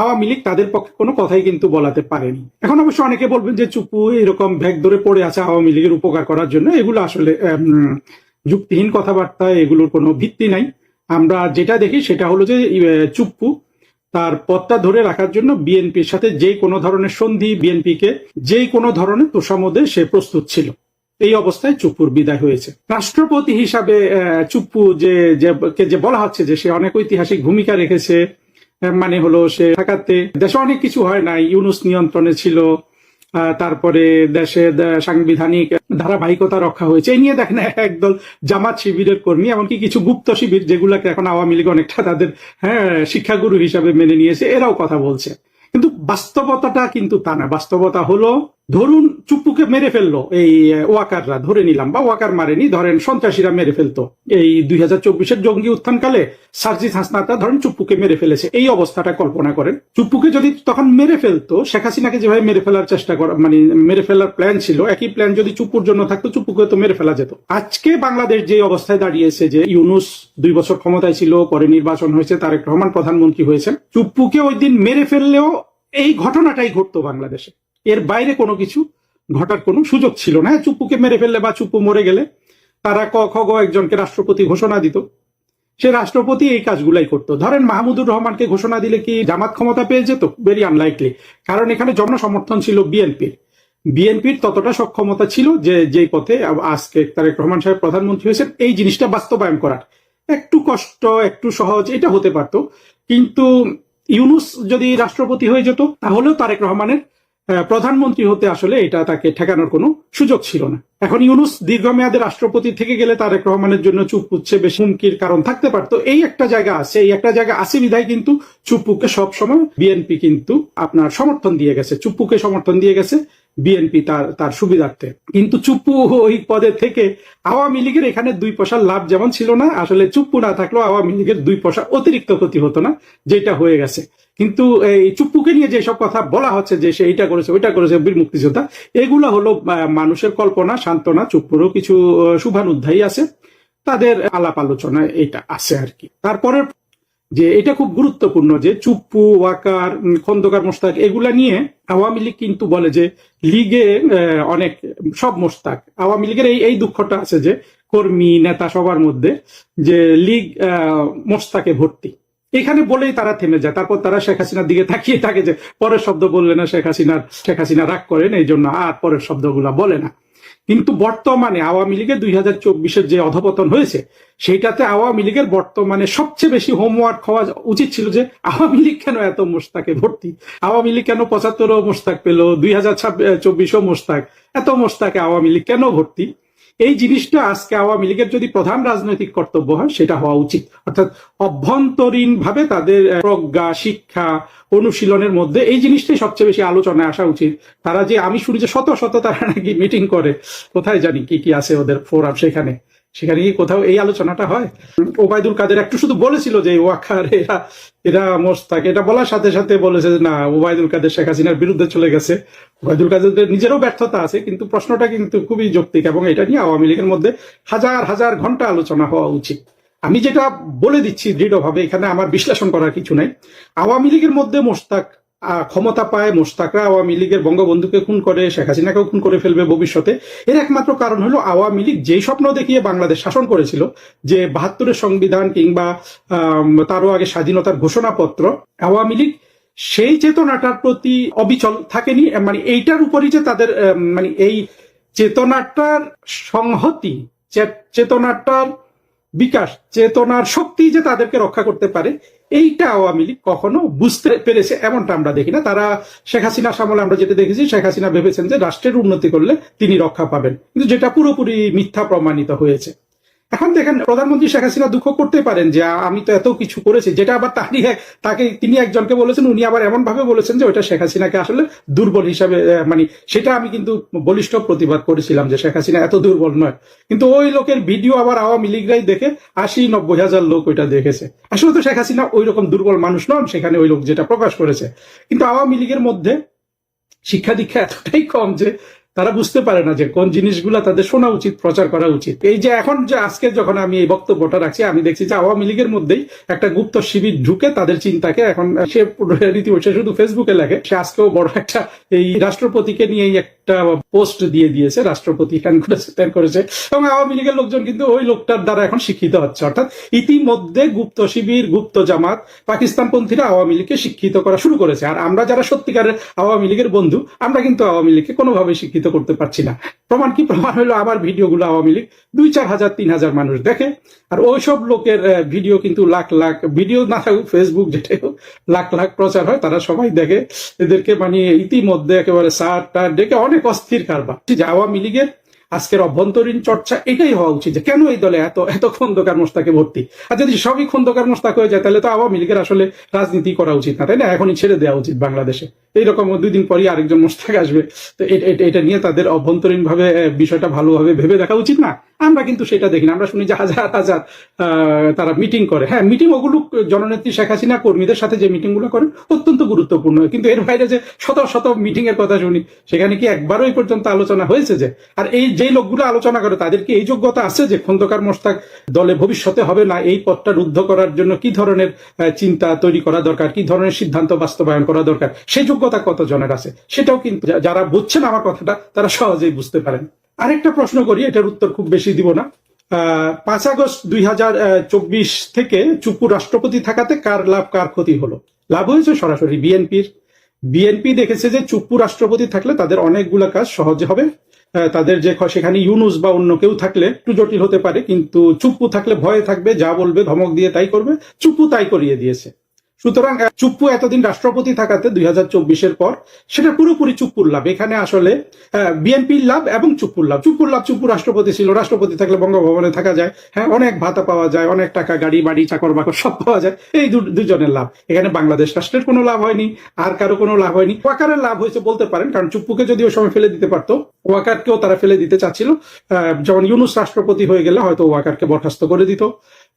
আওয়ামী লীগ তাদের পক্ষে কোনো কথাই কিন্তু বলাতে পারেনি। এখন অবশ্য অনেকে বলবেন যে চুপ্পু এরকম ভ্যাগ ধরে পড়ে আছে আওয়ামী লীগের উপকার করার জন্য, এগুলো আসলে যুক্তিহীন কথাবার্তা, এগুলোর কোনো ভিত্তি নাই। আমরা যেটা দেখি সেটা হলো যে চুপ্পু তার পথটা ধরে রাখার জন্য বিএনপির সাথে যে কোনো ধরনের সন্ধি, বিএনপিকে যে কোনো ধরনের তোষামোদে সে প্রস্তুত ছিল। এই অবস্থায় চুপ্পুর বিদায় হয়েছে। রাষ্ট্রপতি হিসাবে চুপ্পু যে বলা হচ্ছে যে সে অনেক ঐতিহাসিক ভূমিকা রেখেছে, মানে হলো সে থাকাতে দেশে অনেক কিছু হয় নাই, ইউনুস নিয়ন্ত্রণে ছিল, তারপরে দেশে সাংবিধানিক ধারাবাহিকতা রক্ষা হয়েছে, এই নিয়ে দেখেন একদল জামাত শিবিরের কর্মী, এমনকি কিছু গুপ্ত শিবির যেগুলাকে এখন আওয়ামী লীগ অনেকটা তাদের শিক্ষাগুরু হিসাবে মেনে নিয়েছে, এরাও কথা বলছে। কিন্তু বাস্তবতাটা কিন্তু তা না। বাস্তবতা হলো, ধরুন চুপ্পুকে মেরে ফেললো এই ওয়াকাররা, ধরে নিলাম, বা ওয়াকার মারেনি, ধরেন সন্ত্রাসীরা মেরে ফেলতো এই 2024-এর জঙ্গি উত্থানকালে সার্জিস হাসনাতা ধরেন চুপ্পুকে মেরে ফেলেছে। এই অবস্থাটা কল্পনা করেন, চুপ্পুকে যদি তখন মেরে ফেলতো, শেখ হাসিনাকে যেভাবে মেরে ফেলার চেষ্টা করা, মানে মেরে ফেলার প্ল্যান ছিল, একই প্ল্যান যদি চুপ্পুর জন্য থাকতো, চুপ্পুকে তো মেরে ফেলা যেত। আজকে বাংলাদেশ যে অবস্থায় দাঁড়িয়েছে, যে ইউনুস 2 বছর ক্ষমতায় ছিল, পরে নির্বাচন হয়েছে, তারেক রহমান প্রধানমন্ত্রী হয়েছেন, চুপ্পুকে ওই দিন মেরে ফেললেও এই ঘটনাটাই ঘটতো বাংলাদেশে। এর বাইরে কোনো কিছু ঘটার কোনো সুযোগ ছিল না। চুপ্পুকে মেরে ফেললে বা চুপ্পু মরে গেলে তারা ক গ একজনকে রাষ্ট্রপতি ঘোষণা দিত, সে রাষ্ট্রপতি এই কাজগুলাই করতো। ধরেন মাহমুদুর রহমানকে ঘোষণা দিলে কি জামাত ক্ষমতা পেয়ে যেত? ভেরি আনলাইকলি, কারণ এখানে জনসমর্থন ছিল বিএনপির ততটা সক্ষমতা ছিল যে পথে আজকে তারেক রহমান সাহেব প্রধানমন্ত্রী হয়েছেন, এই জিনিসটা বাস্তবায়ন করার একটু কষ্ট, একটু সহজ এটা হতে পারত। কিন্তু ইউনুস যদি রাষ্ট্রপতি হয়ে যেত, তাহলেও তারেক রহমানের প্রধানমন্ত্রী হতে আসলে এটা তাকে ঠেকানোর কোনো সুযোগ ছিল না। এখন ইউনুস দীর্ঘমেয়াদে রাষ্ট্রপতি থেকে গেলে তারেক রহমানের জন্য চুপ্পুচ্ছে বেশি হুমকির কারণ থাকতে পারতো। এই একটা জায়গা আছে, বিধায় কিন্তু চুপ্পুকে সবসময় বিএনপি কিন্তু আপনার সমর্থন দিয়ে গেছে, চুপ্পুকে সমর্থন দিয়ে গেছে বিএনপি তার সুবিধার্থে। কিন্তু চুপ্পু ওই পদে থেকে আওয়ামী লীগের এখানে 2 পয়সার লাভ যেমন ছিল না, আসলে চুপ্পু না থাকলেও আওয়ামী লীগের 2 পয়সা অতিরিক্ত ক্ষতি হতো না, যেটা হয়ে গেছে। কিন্তু এই চুপ্পুকে নিয়ে যেসব কথা বলা হচ্ছে যে সে এইটা করেছে ওইটা করেছে, বীর মুক্তিযোদ্ধা, এগুলো হলো মানুষের কল্পনা, সান্ত্বনা। চুপ্পুরও কিছু শুভানুধ্যায়ী আছে, তাদের আলাপ আলোচনা এটা আছে আর কি। তারপরে যে এটা খুব গুরুত্বপূর্ণ যে চুপ্পু, ওয়াকার, খন্দকার, মোশতাক এগুলা নিয়ে আওয়ামী লীগ কিন্তু বলে যে লিগে অনেক সব মোশতাক। আওয়ামী লীগের এই দুঃখটা আছে যে কর্মী নেতা সবার মধ্যে যে লীগ মোশতাকে ভর্তি, এখানে বলেই তারা থেমে যায়। তারপর তারা শেখ হাসিনার দিকে তাকিয়ে থাকে যে পরের শব্দ বললে না শেখ হাসিনা রাগ করেন, এই জন্য আর পরের শব্দগুলা বলে না। কিন্তু বর্তমানে আওয়ামী লীগের 2024-এর যে অধপতন হয়েছে, সেইটাতে আওয়ামী লীগের বর্তমানে সবচেয়ে বেশি হোমওয়ার্ক হওয়া উচিত ছিল যে আওয়ামী লীগ কেন এত মোশতাকে ভর্তি, আওয়ামী লীগ কেন 75ও মোশতাক পেল, 2024ও মোশতাক, এত মোশতাকে আওয়ামী লীগ কেন ভর্তি? এই জিনিসটা আজকে আওয়ামী লীগের যদি প্রধান রাজনৈতিক কর্তব্য হয় সেটা হওয়া উচিত, অর্থাৎ অভ্যন্তরীণ ভাবে তাদের প্রজ্ঞা, শিক্ষা, অনুশীলনের মধ্যে এই জিনিসটাই সবচেয়ে বেশি আলোচনায় আসা উচিত। তারা যে আমি শুনি যে শত শত তারা নাকি মিটিং করে, কোথায় জানি কি কি আছে ওদের ফোরাম, সেখানে কি কোথাও এই আলোচনাটা হয়? ওবায়দুল কাদের একটু শুধু বলেছিল যে ওয়াকার এরা মোস্তাক, এটা বলার সাথে সাথে বলেছে যে না, ওবায়দুল কাদের শেখ হাসিনার বিরুদ্ধে চলে গেছে। ওবায়দুল কাদের নিজেরও ব্যর্থতা আছে, কিন্তু প্রশ্নটা কিন্তু খুবই যৌক্তিক এবং এটা নিয়ে আওয়ামী লীগের মধ্যে হাজার হাজার ঘন্টা আলোচনা হওয়া উচিত। আমি যেটা বলে দিচ্ছি দৃঢ়ভাবে, এখানে আমার বিশ্লেষণ করার কিছু নাই। আওয়ামী লীগের মধ্যে মোস্তাক ক্ষমতা পায়, মোস্তাকরা আওয়ামী লীগের বঙ্গবন্ধুকে খুন করে, শেখ হাসিনাকেও খুন করে ফেলবে ভবিষ্যতে। এর একমাত্র কারণ হলো আওয়ামী লীগ যেই স্বপ্ন দেখিয়ে বাংলাদেশ শাসন করেছিল, যে ৭২-এর সংবিধান কিংবা তারও আগে স্বাধীনতার ঘোষণাপত্র, আওয়ামী লীগ সেই চেতনাটার প্রতি অবিচল থাকেনি। মানে এইটার উপরই যে তাদের মানে এই চেতনাটার সংহতি, চেতনাটার বিকাশ, চেতনার শক্তি যে তাদেরকে রক্ষা করতে পারে, এইটা আওয়ামী লীগ কখনো বুঝতে পেরেছে এমনটা আমরা দেখি না। তারা শেখ হাসিনা আমলে আমরা যেটা দেখেছি, শেখ হাসিনা ভেবেছেন যে রাষ্ট্রের উন্নতি করলে তিনি রক্ষা পাবেন, কিন্তু যেটা পুরোপুরি মিথ্যা প্রমাণিত হয়েছে। এখন দেখেন, প্রধানমন্ত্রী শেখ হাসিনা দুঃখ করতে পারেন যে আমি তো এত কিছু করেছি, যেটা আবার তিনি একজনকে বলেছেন, উনি আবার এমন ভাবে বলেছেন যে ওইটা শেখ হাসিনাকে আসলে দুর্বল হিসাবে, মানে সেটা আমি কিন্তু বলিষ্ঠ প্রতিবাদ করেছিলাম যে শেখ হাসিনা এত দুর্বল নয়, কিন্তু ওই লোকের ভিডিও আবার আওয়ামী লীগরাই দেখে ৮০-৯০ হাজার লোক ওইটা দেখেছে। আসলে তো শেখ হাসিনা ওই রকম দুর্বল মানুষ নন, সেখানে ওই লোক যেটা প্রকাশ করেছে। কিন্তু আওয়ামী লীগের মধ্যে শিক্ষা দীক্ষা এতটাই কম যে তারা বুঝতে পারে না যে কোন জিনিসগুলা তাদের শোনা উচিত, প্রচার করা উচিত। এই যে এখন যে আজকে যখন আমি এই বক্তব্যটা রাখছি, আমি দেখছি যে আওয়ামী লীগের মধ্যেই একটা গুপ্ত শিবির ঢুকে তাদের চিন্তাকে এখন সে রীতিমতো শুধু ফেসবুকে লেখে। সে আজকেও বড় একটা এই রাষ্ট্রপতিকে নিয়ে একটা পোস্ট দিয়ে দিয়েছে, রাষ্ট্রপতি ত্যান করেছে, এবং আওয়ামী লীগের লোকজন কিন্তু ওই লোকটার দ্বারা এখন শিক্ষিত হচ্ছে। অর্থাৎ ইতিমধ্যে গুপ্ত শিবির, গুপ্ত জামাত, পাকিস্তানপন্থীরা আওয়ামী লীগকে শিক্ষিত করা শুরু করেছে। আর আমরা যারা সত্যিকারের আওয়ামী লীগের বন্ধু, আমরা কিন্তু আওয়ামী লীগকে কোনোভাবে শিক্ষিত করতে পারছি না। প্রমাণ কি? প্রমাণ হলো আমার ভিডিওগুলো আওয়ামী লীগ ২-৪ হাজার ৩ হাজার মানুষ দেখে, আর ওইসব লোকের ভিডিও কিন্তু লাখ লাখ, ভিডিও না থাকুক ফেসবুক যেটাই হোক, লাখ লাখ প্রচার হয়, তারা সবাই দেখে। এদেরকে মানে ইতিমধ্যে একেবারে সার টার ডেকে অনেক অস্থির কারবার। যে আওয়ামী লীগের আজকের অভ্যন্তরীণ চর্চা এটাই হওয়া উচিত যে কেন এই দলে এত খন্দকার মোস্তাকে ভর্তি। আর যদি সবই খন্দকার মোস্তাক হয়ে যায়, তাহলে তো আওয়ামী লীগের আসলে রাজনীতি করা উচিত না, তাই না? এখনই ছেড়ে দেওয়া উচিত বাংলাদেশে। এইরকম ২ দিন পরই আরেকজন মোস্তাক আসবে, তো এটা নিয়ে তাদের অভ্যন্তরীণ ভাবে বিষয়টা ভালোভাবে ভেবে দেখা উচিত না? আমরা কিন্তু সেটা দেখি না। আমরা শুনি যে হাজার হাজার তারা মিটিং করে। হ্যাঁ, মিটিং ওগুলো জননেত্রী শেখ হাসিনা কর্মীদের সাথে যে মিটিং গুলো করেন অত্যন্ত গুরুত্বপূর্ণ, কিন্তু এর বাইরে যে শত শত মিটিং এর কথা শুনি, সেখানে কি একবারও এই পর্যন্ত আলোচনা হয়েছে যে, আর এই যেই লোকগুলো আলোচনা করে তাদের কি এই যোগ্যতা আছে যে খন্দকার মোস্তাক দলে ভবিষ্যতে হবে না? এই পথটা রুদ্ধ করার জন্য কি ধরনের চিন্তা তৈরি করা দরকার, কি ধরনের সিদ্ধান্ত বাস্তবায়ন করা দরকার, সেই যোগ্যতা কত জনের আছে, সেটাও কিন্তু যারা বুঝছেন আমার কথাটা তারা সহজেই বুঝতে পারেন। আরেকটা প্রশ্ন করি, এটার উত্তর খুব বেশি দিব না। ৫ আগস্ট ২০২৪ থেকে চুপ্পু রাষ্ট্রপতি থাকাতে কার লাভ কার ক্ষতি হলো? লাভ হয়েছে সরাসরি বিএনপির। বিএনপি দেখেছে যে চুপ্পু রাষ্ট্রপতি থাকলে তাদের অনেকগুলো কাজ সহজে হবে। তাদের যে সেখানে ইউনুস বা অন্য কেউ থাকলে একটু জটিল হতে পারে, কিন্তু চুপ্পু থাকলে ভয়ে থাকবে, যা বলবে ধমক দিয়ে তাই করবে। চুপ্পু তাই করিয়ে দিয়েছে। সুতরাং চুপ্পু এতদিন রাষ্ট্রপতি থাকাতে ২০২৪-এর পর সেটা পুরোপুরি চুপ্পুর লাভ। এখানে আসলে বিএনপির লাভ এবং চুপ্পুর লাভ। চুপ্পু রাষ্ট্রপতি ছিল, রাষ্ট্রপতি থাকলে বঙ্গভবনে থাকা যায়, হ্যাঁ, অনেক ভাতা পাওয়া যায়, অনেক টাকা, গাড়ি বাড়ি, চাকর বাকর সব পাওয়া যায়। এই দুজনের লাভ। এখানে বাংলাদেশ রাষ্ট্রের কোনো লাভ হয়নি, আর কারো কোনো লাভ হয়নি। ওয়াকারের লাভ হয়েছে বলতে পারেন, কারণ চুপ্পুকে যদি ওই সময় ফেলে দিতে পারতো, ওয়াকারকেও তারা ফেলে দিতে চাচ্ছিল। যেমন ইউনুস রাষ্ট্রপতি হয়ে গেলে হয়তো ওয়াকারকে বরখাস্ত করে দিত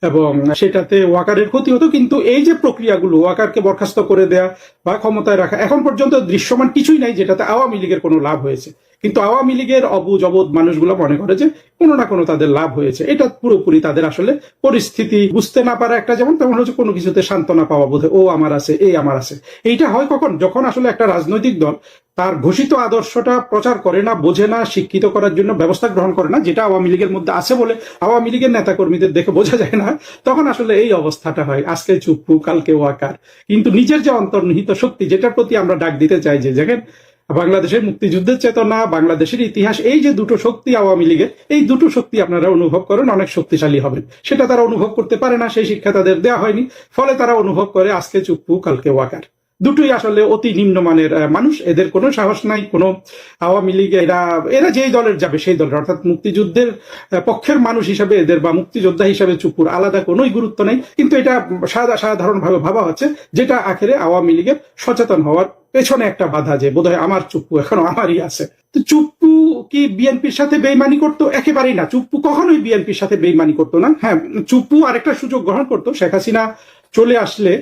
এবং সেটাতে ওয়াকারের ক্ষতি হতো। কিন্তু এই যে প্রক্রিয়াগুলো, ওয়াকারকে বরখাস্ত করে দেয়া বা ক্ষমতায় রাখা, এখন পর্যন্ত দৃশ্যমান কিছুই নাই যেটাতে আওয়ামী লীগের কোনো লাভ হয়েছে। কিন্তু আওয়ামী লীগের অবুঝ মানুষগুলো মনে করে যে কোনো না কোনো তাদের লাভ হয়েছে। এটা পুরোপুরি তাদের আসলে পরিস্থিতি বুঝতে না পারা একটা, যেমন তেমন হচ্ছে কোনো কিছুতে সান্ত্বনা পাওয়া, বোধ ও আমার আছে, এই আমার আছে। এইটা হয় কখন? যখন আসলে একটা রাজনৈতিক দল তার ঘোষিত আদর্শটা প্রচার করে না, বোঝে না, শিক্ষিত করার জন্য ব্যবস্থা গ্রহণ করে না, যেটা আওয়ামী লীগের মধ্যে আছে বলে আওয়ামী লীগের নেতা কর্মীদের দেখে বোঝা যায় না, তখন আসলে এই অবস্থাটা হয়। আজকে চুপ্পু, কালকে ওয়াকার। কিন্তু নিজের যে অন্তর্নিহিত শক্তি, যেটার প্রতি আমরা ডাক দিতে চাই, যে দেখেন বাংলাদেশের মুক্তিযুদ্ধের চেতনা, বাংলাদেশের ইতিহাস, এই যে দুটো শক্তি আওয়ামী লীগের, এই দুটো শক্তি আপনারা অনুভব করেন, অনেক শক্তিশালী হবেন। সেটা তারা অনুভব করতে পারে না, সেই শিক্ষা তাদের দেওয়া হয়নি। ফলে তারা অনুভব করে আজকে চুপ্পু, কালকে ওয়াকার। দুটোই আসলে অতি নিম্নমানের মানুষ, এদের কোনো সাহস নাই। কোনো আওয়ামী লীগ এরা যেই দলের যাবে সেই দলের, অর্থাৎ মুক্তিযুদ্ধের পক্ষের মানুষ হিসাবে এদের বা মুক্তিযোদ্ধা হিসাবে চুপ্পুর আলাদা কোনোই গুরুত্ব নেই। কিন্তু এটা সাধারণভাবে ভাবা হচ্ছে, যেটা আখেরে আওয়ামী লীগের সচেতন হওয়ার পেছনে একটা বাধা, যে বোধহয় আমার চুপ্পু এখনো আমারই আছে। তো চুপ্পু কি বিএনপির সাথে বেইমানি করতো? একেবারেই না, চুপ্পু কখনোই বিএনপির সাথে বেইমানি করতো না। হ্যাঁ, চুপ্পু আরেকটা সুযোগ গ্রহণ করতো, শেখ হাসিনা চলে আসলে,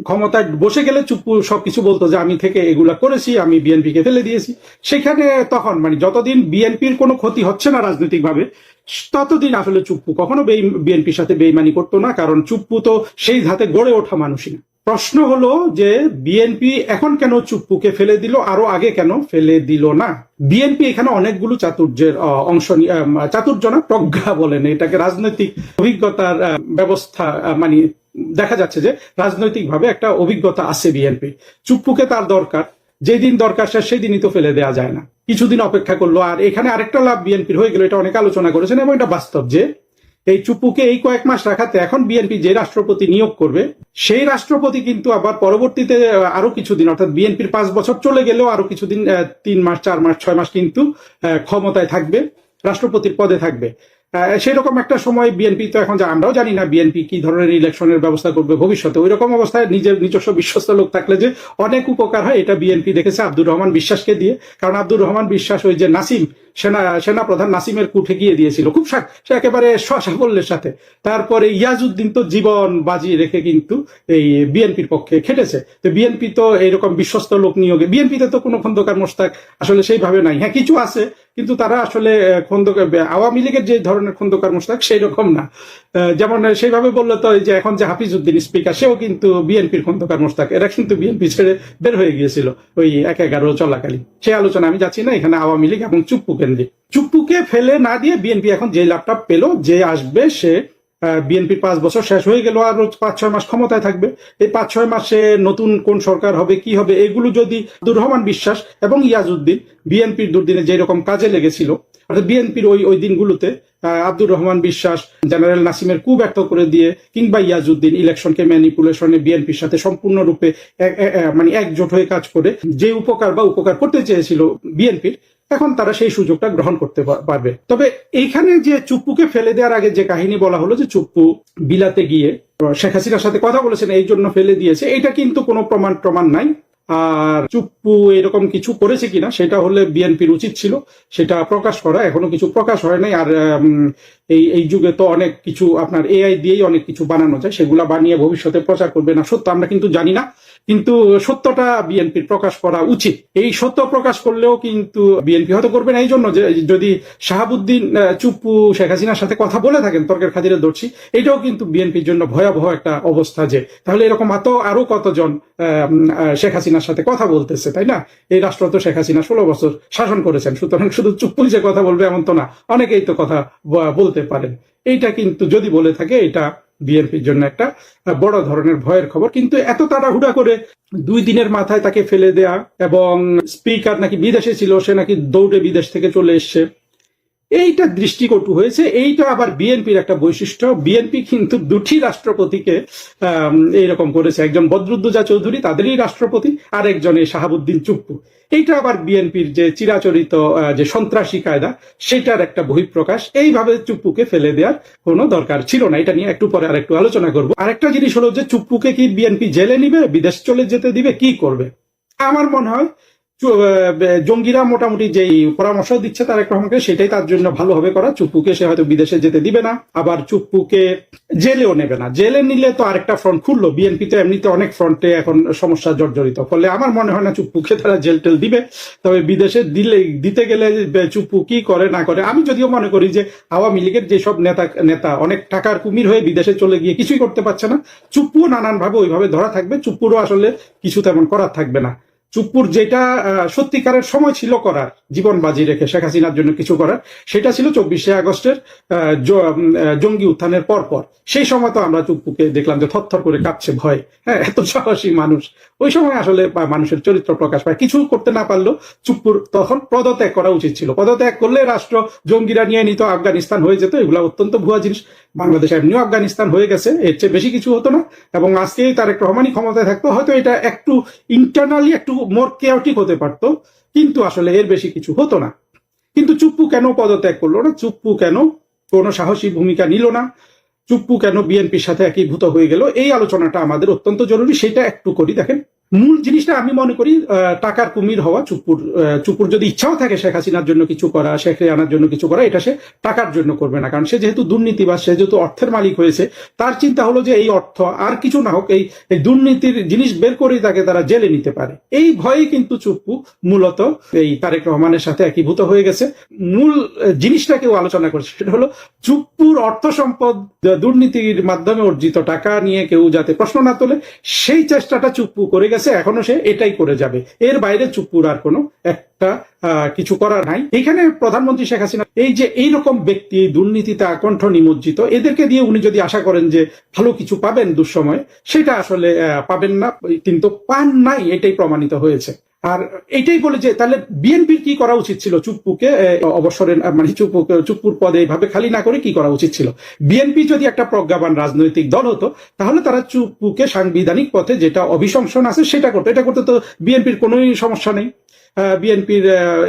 ক্ষমতায় বসে গেলে চুপ্পু সবকিছু বলতো যে আমি থেকে এগুলা করেছি, আমি বিএনপিকে ফেলে দিয়েছি। সেখানে তখন যতদিন বিএনপির কোনো ক্ষতি হচ্ছে না রাজনৈতিকভাবে, ততদিন আসলে চুপ্পু কখনো বিএনপির সাথে বেইমানি করতো না, কারণ চুপ্পু তো সেই ধাতে গড়ে ওঠা মানুষই না। প্রশ্ন হলো যে বিএনপি এখন কেন চুপ্পুকে ফেলে দিল, আরো আগে কেন ফেলে দিল না? বিএনপি এখানে অনেকগুলো চাতুর্যের অংশ, চাতুর্য না, প্রজ্ঞা বলেন এটাকে, রাজনৈতিক অভিজ্ঞতার ব্যবস্থা, দেখা যাচ্ছে যে রাজনৈতিকভাবে একটা অভিজ্ঞতা আছে বিএনপি। চুপ্পুকে তার দরকার, যেদিন দরকার সেই দিনই তো ফেলে দেওয়া যায় না, কিছুদিন অপেক্ষা করলো। আর এখানে আরেকটা লাভ বিএনপির হয়ে গেল, এটা অনেক আলোচনা করেছেন এবং এটা বাস্তব, যে এই চুপ্পুকে এই কয়েক মাস রাখাতে এখন বিএনপি যে রাষ্ট্রপতি নিয়োগ করবে, সেই রাষ্ট্রপতি কিন্তু আবার পরবর্তীতে আরো কিছুদিন, অর্থাৎ বিএনপির 5 বছর চলে গেলেও আরো কিছুদিন, 3 মাস 4 মাস 6 মাস কিন্তু ক্ষমতায় থাকবে, রাষ্ট্রপতির পদে থাকবে। সেরকম একটা সময় বিএনপি তো এখন, আমরাও জানি না বিএনপি কি ধরনের ইলেকশনের ব্যবস্থা করবে ভবিষ্যতে। ওই রকম অবস্থায় নিজের নিজস্ব বিশ্বস্ত লোক থাকলে যে অনেক উপকার হয়, এটা বিএনপি দেখেছে আব্দুর রহমান বিশ্বাসকে দিয়ে। কারণ আব্দুর রহমান বিশ্বাস ওই যে নাসিম, সেনা প্রধান নাসিমের কুঠে গিয়ে দিয়েছিল খুব সে একেবারে সাফল্যের সাথে। তারপরে ইয়াজউদ্দিন তো জীবন বাজি রেখে কিন্তু এই বিএনপির পক্ষে খেটেছে। তো বিএনপি তো এইরকম বিশ্বস্ত লোক নিয়োগে, বিএনপিতে তো কোনো খন্দকার মোশতাক আসলে সেইভাবে নাই। হ্যাঁ, কিছু আছে, কিন্তু তারা আসলে আওয়ামী লীগের যে ধরনের খন্দকার মোশতাক সেই রকম না। যেমন সেইভাবে বললে তো এই যে এখন যে হাফিজউদ্দিন স্পিকার, সেও কিন্তু বিএনপির খন্দকার মোশতাক। এরা কিন্তু বিএনপি ছেড়ে বের হয়ে গিয়েছিল ওই 1-11 চলাকালীন। সেই আলোচনা আমি যাচ্ছি না, এখানে আওয়ামী লীগ এবং চুপ্পু কেন্দ্রিক। চুপ্পুকে ফেলে না দিয়ে বিএনপি এখন যে লাভটা পেল, যে আসবে সে বিএনপির 5 বছর শেষ হয়ে গেল, আর 5-6 মাস ক্ষমতায় থাকবে। এই 5-6 মাসে নতুন কোন সরকার হবে, কি হবে, এগুলো যদি আব্দুর রহমান বিশ্বাস এবং ইয়াজউদ্দিন বিএনপির দুর্দিনে যেরকম কাজে লেগেছিল, অর্থাৎ বিএনপির ওই দিনগুলোতে আব্দুর রহমান বিশ্বাস জেনারেল নাসিমের কু ব্যর্থ করে দিয়ে, কিংবা ইয়াজউদ্দিন ইলেকশনকে ম্যানিপুলেশনে বিএনপির সাথে সম্পূর্ণরূপে একজোট হয়ে কাজ করে যে উপকার করতে চেয়েছিল বিএনপির, এখন তারা সেই সুযোগটা গ্রহণ করতে পারবে। তবে এইখানে যে চুপ্পুকে ফেলে দেওয়ার আগে যে কাহিনী বলা হলো, যে চুপ্পু বিলাতে গিয়ে শেখ হাসিনার সাথে কথা বলেছেন, এই জন্য ফেলে দিয়েছে, এটা কিন্তু কোনো প্রমাণ নাই। আর চুপ্পু এরকম কিছু করেছে কিনা সেটা হলে বিএনপির উচিত ছিল সেটা প্রকাশ করা, এখনো কিছু প্রকাশ হয় নাই। আর এই যুগে তো অনেক কিছু আপনার এআই দিয়েই অনেক কিছু বানানো যায়, সেগুলা বানিয়ে ভবিষ্যতে প্রচার করবে না সত্য আমরা কিন্তু জানি না, কিন্তু সত্যটা বিএনপির প্রকাশ করা উচিত। এই সত্য প্রকাশ করলেও কিন্তু বিএনপি হয়তো করবে না, এই জন্য যে যদি শাহাবুদ্দিন চুপ্পু শেখ হাসিনার সাথে কথা বলে থাকেন, তর্কের খাতিরে ধরছি, এটাও কিন্তু বিএনপির জন্য ভয়াবহ একটা অবস্থা, যে তাহলে এরকম আরো কতজন শেখ হাসিনার সাথে কথা বলতেছে, তাই না? এই রাষ্ট্র তো শেখ হাসিনা 16 বছর শাসন করেছেন, সুতরাং শুধু চুপ্পুই যে কথা বলবে এমন তো না, অনেকেই তো কথা বলতে পারেন। এইটা কিন্তু যদি বলে থাকে, এটা বিএনপির জন্য একটা বড় ধরনের ভয়ের খবর। কিন্তু এত তাড়াহুড়া করে 2 দিনের মাথায় তাকে ফেলে দেয়া, এবং স্পিকার নাকি বিদেশে ছিল, সে নাকি দৌড়ে বিদেশ থেকে চলে এসছে, এইটা দৃষ্টিকটু হয়েছে। এইটা আবার বিএনপির একটা বৈশিষ্ট্য, বিএনপি কিন্তু 2টি রাষ্ট্রপতিকে এইরকম করেছে, একজন বদরুদ্দোজা চৌধুরী তাদেরই রাষ্ট্রপতি, আর একজন এই শাহাবুদ্দিন চুপ্পু। এইটা আবার বিএনপির যে চিরাচরিত যে সন্ত্রাসী কায়দা, সেটার একটা বহিঃপ্রকাশ। এইভাবে চুপ্পুকে ফেলে দেওয়ার কোনো দরকার ছিল না, এটা নিয়ে একটু পরে আরেকটু আলোচনা করব। আরেকটা জিনিস হলো যে চুপ্পুকে কি বিএনপি জেলে নিবে, বিদেশ চলে যেতে দিবে, কি করবে? আমার মনে হয় জঙ্গিরা মোটামুটি যেই পরামর্শ দিচ্ছে তারেক রহমানকে, সেটাই তার জন্য ভালো হবে করা। চুপ্পুকে সে হয়তো বিদেশে যেতে দিবে না, আবার চুপ্পুকে জেলেও নেবে না। জেলে নিলে তো আরেকটা ফ্রন্ট খুললো, বিএনপি তো এমনিতে অনেক ফ্রন্টে এখন সমস্যা জর্জরিত, ফলে আমার মনে হয় না চুপ্পুকে তারা জেল টেল দিবে। তবে বিদেশে দিতে গেলে চুপ্পু কি করে না করে, আমি যদিও মনে করি যে আওয়ামী লীগের যেসব নেতা অনেক টাকার কুমির হয়ে বিদেশে চলে গিয়ে কিছুই করতে পারছে না, চুপ্পুও নানানভাবে ওইভাবে ধরা থাকবে, চুপ্পুরও আসলে কিছু তেমন করার থাকবে না। চুপ্পুর যেটা সত্যিকারের সময় ছিল করার, জীবন বাজি রেখে শেখ হাসিনার জন্য কিছু করার, সেটা ছিল 24শে আগস্টের জঙ্গি উত্থানের পর। সেই সময় তো আমরা চুপ্পুকে দেখলাম যে থরথর করে কাঁপছে ভয়, হ্যাঁ, এত সাহসী মানুষ। ওই সময় আসলে মানুষের চরিত্র প্রকাশ পায়। কিছু করতে না পারলেও চুপ্পুর তখন পদত্যাগ করা উচিত ছিল। পদত্যাগ করলে রাষ্ট্র জঙ্গিরা নিয়ে নিত, আফগানিস্তান হয়ে যেত, এগুলো অত্যন্ত ভুয়া জিনিস। বাংলাদেশ এমনিও আফগানিস্তান হয়ে গেছে, এর চেয়ে বেশি কিছু হতো না। এবং আজকে তারেক রহমানই ক্ষমতায় থাকতো, হয়তো এটা একটু ইন্টারনালি একটু মোর কেওটিক হতে পারতো, কিন্তু আসলে এর বেশি কিছু হতো না। কিন্তু চুপ্পু কেন পদত্যাগ করলো না, চুপ্পু কেন কোনো সাহসী ভূমিকা নিল না, চুপ্পু কেন বিএনপির সাথে একীভূত হয়ে গেল, এই আলোচনাটা আমাদের অত্যন্ত জরুরি। সেটা একটু করি। দেখেন, মূল জিনিসটা আমি মনে করি টাকার কুমির হওয়া চুপ্পুর যদি ইচ্ছাও থাকে শেখ হাসিনার জন্য কিছু করা, শেখ রেহানার জন্য কিছু করা, এটা সে টাকার জন্য করবে না। কারণ সে যেহেতু দুর্নীতিবাজ, সে যেহেতু অর্থের মালিক হয়েছে, তার চিন্তা হলো যে এই অর্থ আর কিছু না হোক, এই দুর্নীতির জিনিস বের করে তাকে তারা জেলে নিতে পারে। এই ভয়ে কিন্তু চুপ্পু মূলত এই তারেক রহমানের সাথে একীভূত হয়ে গেছে। মূল জিনিসটা কেউ আলোচনা করছে, সেটা হলো চুপ্পুর অর্থ সম্পদ দুর্নীতির মাধ্যমে অর্জিত টাকা নিয়ে কেউ যাতে প্রশ্ন না তোলে, সেই চেষ্টাটা চুপ্পু করে গেছে, এখনো সে এটাই করে যাবে। এর বাইরে চুপ্পুর আর কোনো একটা কিছু করার নাই। এখানে প্রধানমন্ত্রী শেখ হাসিনা এই যে এইরকম ব্যক্তি, দুর্নীতিতে আকণ্ঠ নিমজ্জিত, এদেরকে দিয়ে উনি যদি আশা করেন যে ভালো কিছু পাবেন দুঃসময়, সেটা আসলে পাবেন না, কিন্তু পান নাই, এটাই প্রমাণিত হয়েছে। আর এটাই বলে যে তাহলে বিএনপির কি করা উচিত ছিল, চুপ্পুকে অবসরের মানে চুপ্পুর পদে এইভাবে খালি না করে কি করা উচিত ছিল। বিএনপি যদি একটা প্রজ্ঞাবান রাজনৈতিক দল হতো, তাহলে তারা চুপ্পুকে সাংবিধানিক পথে যেটা অভিশংসন আছে সেটা করতো। এটা করতে তো বিএনপির কোনোই সমস্যা নেই। বিএনপির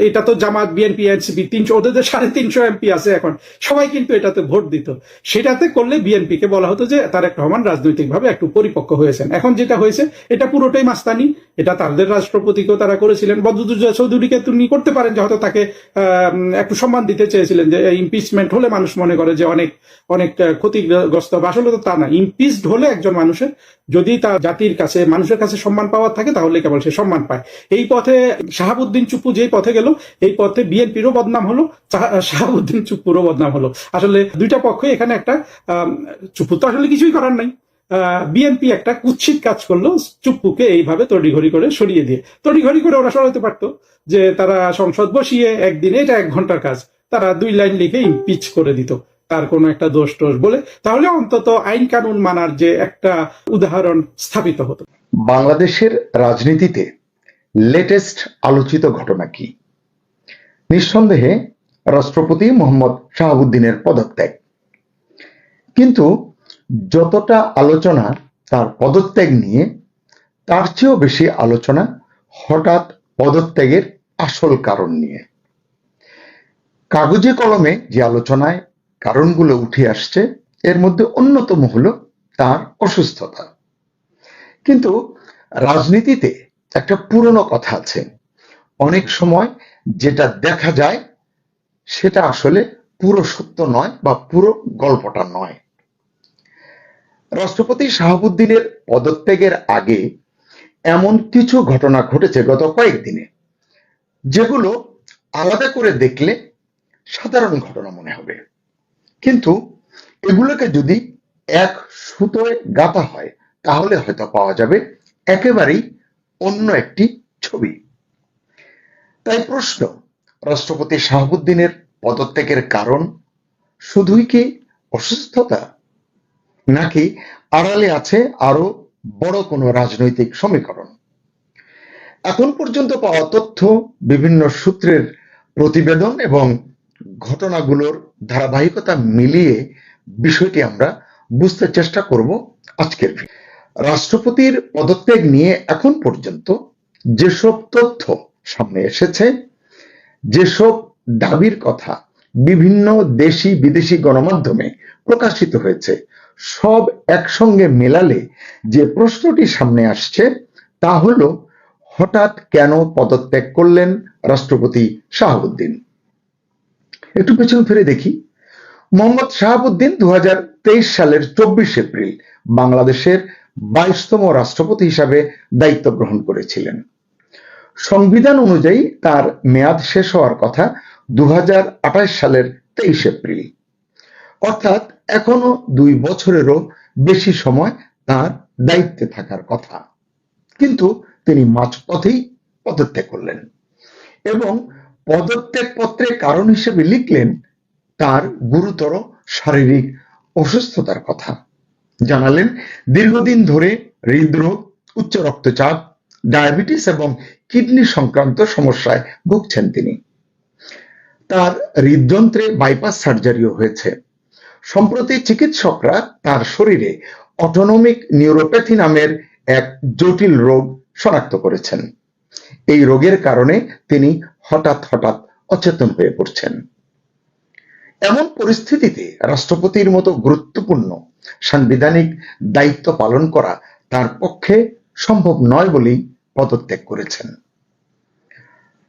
এটা তো জামাত, বিএনপি, এনসিপি 300, ওদের 350 এমপি আছে এখন, সবাই কিন্তু এটাতে ভোট দিত। সেটাতে করলে বিএনপিকে বলা হতো যে তারেক রহমান রাজনৈতিকভাবে একটু পরিপক্ক হয়েছেন। এখন যেটা হয়েছে এটা পুরোটাই মাস্তানি। এটা তাদের রাষ্ট্রপতিকেও তারা করেছিলেন, বদরুদ্দোজা চৌধুরীকে তুমি করতে পারেন যে হয়তো তাকে একটু সম্মান দিতে চেয়েছিলেন, যে ইমপিচমেন্ট হলে মানুষ মনে করে যে অনেক অনেক ক্ষতিগ্রস্ত হবে। আসলে তো তা না। ইমপিচড হলে একজন মানুষের যদি তার জাতির কাছে, মানুষের কাছে সম্মান পাওয়ার থাকে, তাহলে কেবল সে সম্মান পায়। এই পথে শাহাবুদ্দিন চুপ্পু যেই পথে গেল, এই পথে বিএনপিরও বদনাম হলো, শাহাবুদ্দিন চুপ্পুরও বদনাম হলো। আসলে দুইটা পক্ষই এখানে একটা, চুপ্পু তো আসলে কিছুই করার নাই, বিএনপি একটা কুৎসিত কাজ করলো চুপ্পুকে এইভাবে তড়িঘড়ি করে সরিয়ে দিয়ে। তড়িঘড়ি করে ওরা সরাতে পারতো, যে তারা সংসদ বসিয়ে একদিনে, এটা 1 ঘন্টার কাজ, তারা 2 লাইন লিখে ইমপিচ করে দিত তার কোনো একটা দোষ টোষ বলে, তাহলে অন্তত আইন কানুন মানার যে একটা উদাহরণ স্থাপিত হতো। বাংলাদেশের রাজনীতিতে লেটেস্ট আলোচিত ঘটনা কি? নিঃসন্দেহে রাষ্ট্রপতি মোহাম্মদ শাহাবুদ্দিনের পদত্যাগ। কিন্তু যতটা আলোচনা তার পদত্যাগ নিয়ে, তার চেয়েও বেশি আলোচনা হঠাৎ পদত্যাগের আসল কারণ নিয়ে। কাগজে কলমে যে আলোচনায় কারণগুলো উঠে আসছে, এর মধ্যে অন্যতম হলো তার অসুস্থতা। কিন্তু রাজনীতিতে একটা পুরনো কথা আছে, অনেক সময় যেটা দেখা যায় সেটা আসলে পুরো সত্য নয় বা পুরো গল্পটা নয়। রাষ্ট্রপতি শাহাবুদ্দিনের পদত্যাগের আগে এমন কিছু ঘটনা ঘটেছে গত কয়েকদিনে, যেগুলো আলাদা করে দেখলে সাধারণ ঘটনা মনে হবে, কিন্তু এগুলোকে যদি এক সুতোয় গাঁথা হয়, তাহলে হয়তো পাওয়া যাবে একেবারেই অন্য একটি ছবি। তাই প্রশ্ন, রাষ্ট্রপতি শাহাবুদ্দিনের পদত্যাগের কারণ শুধুই কি অসুস্থতা, নাকি আড়ালে আছে আরো বড় কোনো রাজনৈতিক সমীকরণ? এখন পর্যন্ত পাওয়া তথ্য, বিভিন্ন সূত্রের প্রতিবেদন এবং ঘটনাগুলোর ধারাবাহিকতা মিলিয়ে বিষয়টি আমরা বুঝতে চেষ্টা করব আজকের ভিডিও। রাষ্ট্রপতির পদত্যাগ নিয়ে এখন পর্যন্ত যেসব তথ্য সামনে এসেছে, যেসব দাবির কথা বিভিন্ন দেশি বিদেশি গণমাধ্যমে প্রকাশিত হয়েছে, সব একসঙ্গে মেলালে যে প্রশ্নটি সামনে আসছে তা হলো, হঠাৎ কেন পদত্যাগ করলেন রাষ্ট্রপতি শাহাবুদ্দিন? একটু পেছনে ফিরে দেখি। মোহাম্মদ শাহাবুদ্দিন 2023 সালের 24 এপ্রিল বাংলাদেশের 22তম রাষ্ট্রপতি হিসাবে দায়িত্ব গ্রহণ করেছিলেন। সংবিধান অনুযায়ী তার মেয়াদ শেষ হওয়ার কথা 2028 সালের 23 এপ্রিল, অর্থাৎ এখনো 2 বছরেরও বেশি সময় তার দায়িত্বে থাকার কথা। কিন্তু তিনি মাঝপথেই পদত্যাগ করলেন এবং পদত্যাগ পত্রে কারণ হিসেবে লিখলেন তার গুরুতর শারীরিক অসুস্থতার কথা। জানালেন দীর্ঘদিন ধরে হৃদরোগ, উচ্চ রক্তচাপ, ডায়াবেটিস এবং কিডনি সংক্রান্ত সমস্যায় ভুগছেন তিনি। তার হৃদযন্ত্রে বাইপাস সার্জারিও হয়েছে। সম্প্রতি চিকিৎসকরা তার শরীরে অটোনমিক নিউরোপ্যাথি নামের এক জটিল রোগ শনাক্ত করেছেন। এই রোগের কারণে তিনি হঠাৎ হঠাৎ অচেতন হয়ে পড়ছেন। এমন পরিস্থিতিতে রাষ্ট্রপতির মতো গুরুত্বপূর্ণ সাংবিধানিক দায়িত্ব পালন করা তার পক্ষে সম্ভব নয় বলেই পদত্যাগ করেছেন।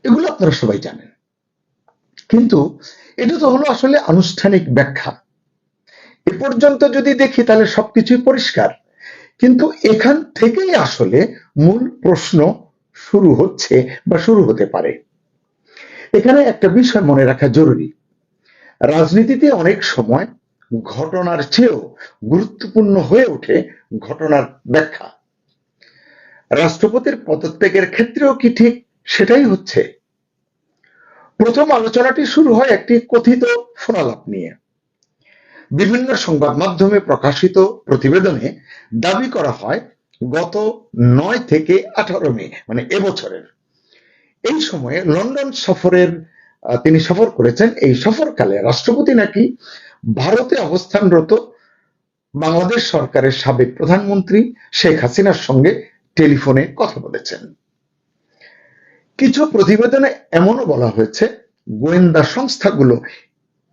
এগুলো আপনারা সবাই জানেন, কিন্তু এটা তো হলো আসলে আনুষ্ঠানিক ব্যাখ্যা। এ পর্যন্ত যদি দেখি তাহলে সবকিছুই পরিষ্কার, কিন্তু এখান থেকেই আসলে মূল প্রশ্ন শুরু হচ্ছে বা শুরু হতে পারে। এখানে একটা বিষয় মনে রাখা জরুরি, রাজনীতিতে অনেক সময় ঘটনার চেয়েও গুরুত্বপূর্ণ হয়ে ওঠে ঘটনার ব্যাখ্যা। রাষ্ট্রপতির পদত্যাগের ক্ষেত্রেও কি ঠিক সেটাই হচ্ছে? প্রথম আলোচনাটি শুরু হয় একটি কথিত ফোনালাপ নিয়ে। বিভিন্ন সংবাদ মাধ্যমে প্রকাশিত প্রতিবেদনে দাবি করা হয় গত 9 থেকে 18 মে, মানে এবছরের এই সময়ে লন্ডন তিনি সফর করেছেন। এই সফরকালে রাষ্ট্রপতি নাকি ভারতে অবস্থানরত বাংলাদেশ সরকারের সাবেক প্রধানমন্ত্রী শেখ হাসিনার সঙ্গে টেলিফোনে কথা বলেছেন। কিছু প্রতিবেদনে এমনও বলা হয়েছে গোয়েন্দা সংস্থাগুলো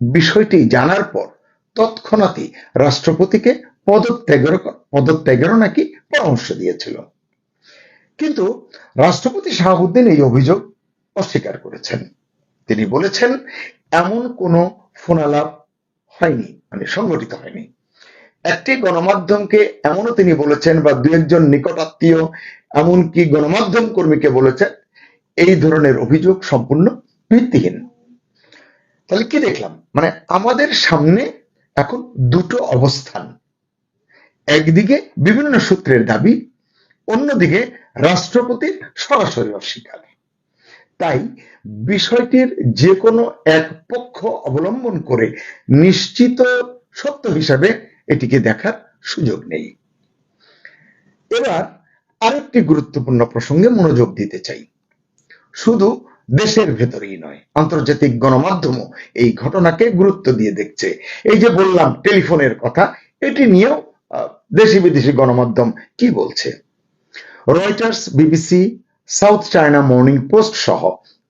বিষয়টি জানার পর তৎক্ষণাৎই রাষ্ট্রপতিকে পদত্যাগেরও নাকি পরামর্শ দিয়েছিল। কিন্তু রাষ্ট্রপতি শাহাবুদ্দিন এই অভিযোগ অস্বীকার করেছেন। তিনি বলেছেন এমন কোনো ফোনালাপ হয়নি, মানে সংগঠিত হয়নি। একটি গণমাধ্যমকে এমনও তিনি বলেছেন, বা দু একজন নিকট আত্মীয় এমনকি গণমাধ্যম কর্মীকে বলেছেন এই ধরনের অভিযোগ সম্পূর্ণ ভিত্তিহীন। তাহলে কি দেখলাম, মানে আমাদের সামনে এখন দুটো অবস্থান, একদিকে বিভিন্ন সূত্রের দাবি, অন্যদিকে রাষ্ট্রপতির সরাসরি অস্বীকার। তাই বিষয়টির যে কোনো এক পক্ষ অবলম্বন করে নিশ্চিত সত্য হিসাবে এটিকে দেখার সুযোগ নেই। এবার আরেকটি গুরুত্বপূর্ণ প্রসঙ্গে মনোযোগ দিতে চাই। শুধু দেশের ভেতরেই নয়, আন্তর্জাতিক গণমাধ্যমও এই ঘটনাকে গুরুত্ব দিয়ে দেখছে। এই যে বললাম টেলিফোনের কথা, এটি নিয়েও দেশি বিদেশি গণমাধ্যম কি বলছে। Reuters, BBC, south China morning post সহ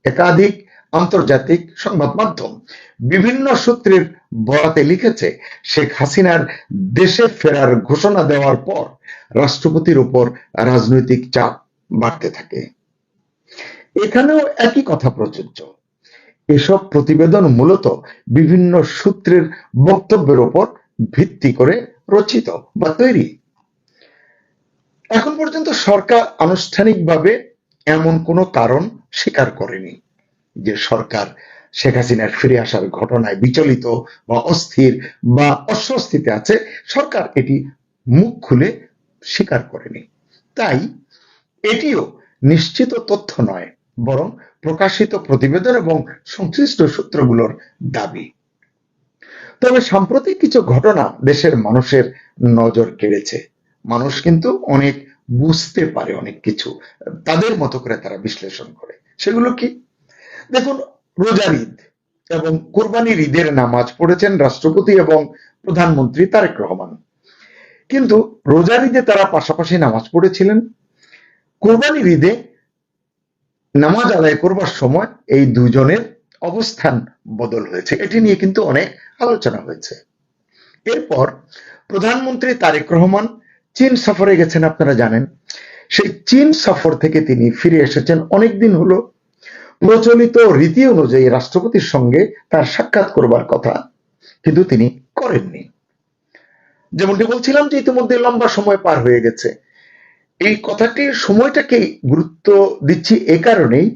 একাধিক আন্তর্জাতিক সংবাদ মাধ্যম বিভিন্ন সূত্রের বরাতে লিখেছে শেখ হাসিনার দেশে ফেরার ঘোষণা দেওয়ার পর রাষ্ট্রপতির উপর রাজনৈতিক চাপ বাড়তে থাকে। এখানেও একই কথা প্রযোজ্য। এসব প্রতিবেদন মূলত বিভিন্ন সূত্রের বক্তব্যের উপর ভিত্তি করে রচিত বা তৈরি। এখন পর্যন্ত সরকার আনুষ্ঠানিকভাবে এমন কোনো কারণ স্বীকার করেনি যে সরকার শেখ হাসিনার ফিরে আসার ঘটনায় বিচলিত বা অস্থির বা অস্বস্তিতে আছে। সরকার এটি মুখ খুলে স্বীকার করেনি। তাই এটিও নিশ্চিত তথ্য নয়, বরং প্রকাশিত প্রতিবেদন এবং সংশ্লিষ্ট সূত্রগুলোর দাবি। তবে সাম্প্রতিক কিছু ঘটনা দেশের মানুষের নজর কেড়েছে। মানুষ কিন্তু অনেক বুঝতে পারে অনেক কিছু, তাদের মতো করে তারা বিশ্লেষণ করে। সেগুলো কি? দেখুন, রোজার ঈদ এবং কোরবানির ঈদের নামাজ পড়েছেন রাষ্ট্রপতি এবং প্রধানমন্ত্রী তারেক রহমান, কিন্তু রোজার ঈদে তারা পাশাপাশি নামাজ পড়েছিলেন। কোরবানির ঈদে নামাজ আদায় করবার সময় এই দুজনের অবস্থান বদল হয়েছে, এটি নিয়ে কিন্তু অনেক আলোচনা হয়েছে। এরপর প্রধানমন্ত্রী তারেক রহমান চীন সফরে গেছেন, আপনারা জানেন। সেই চীন সফর থেকে তিনি ফিরে এসেছেন অনেকদিন হলো। প্রচলিত রীতি অনুযায়ী রাষ্ট্রপতির সঙ্গে তার সাক্ষাৎ করবার কথা, কিন্তু তিনি করেননি। যেমনটি বলছিলাম যে ইতিমধ্যে লম্বা সময় পার হয়ে গেছে। এই কথাটির সময়টাকে গুরুত্ব দিচ্ছি এ কারণেই,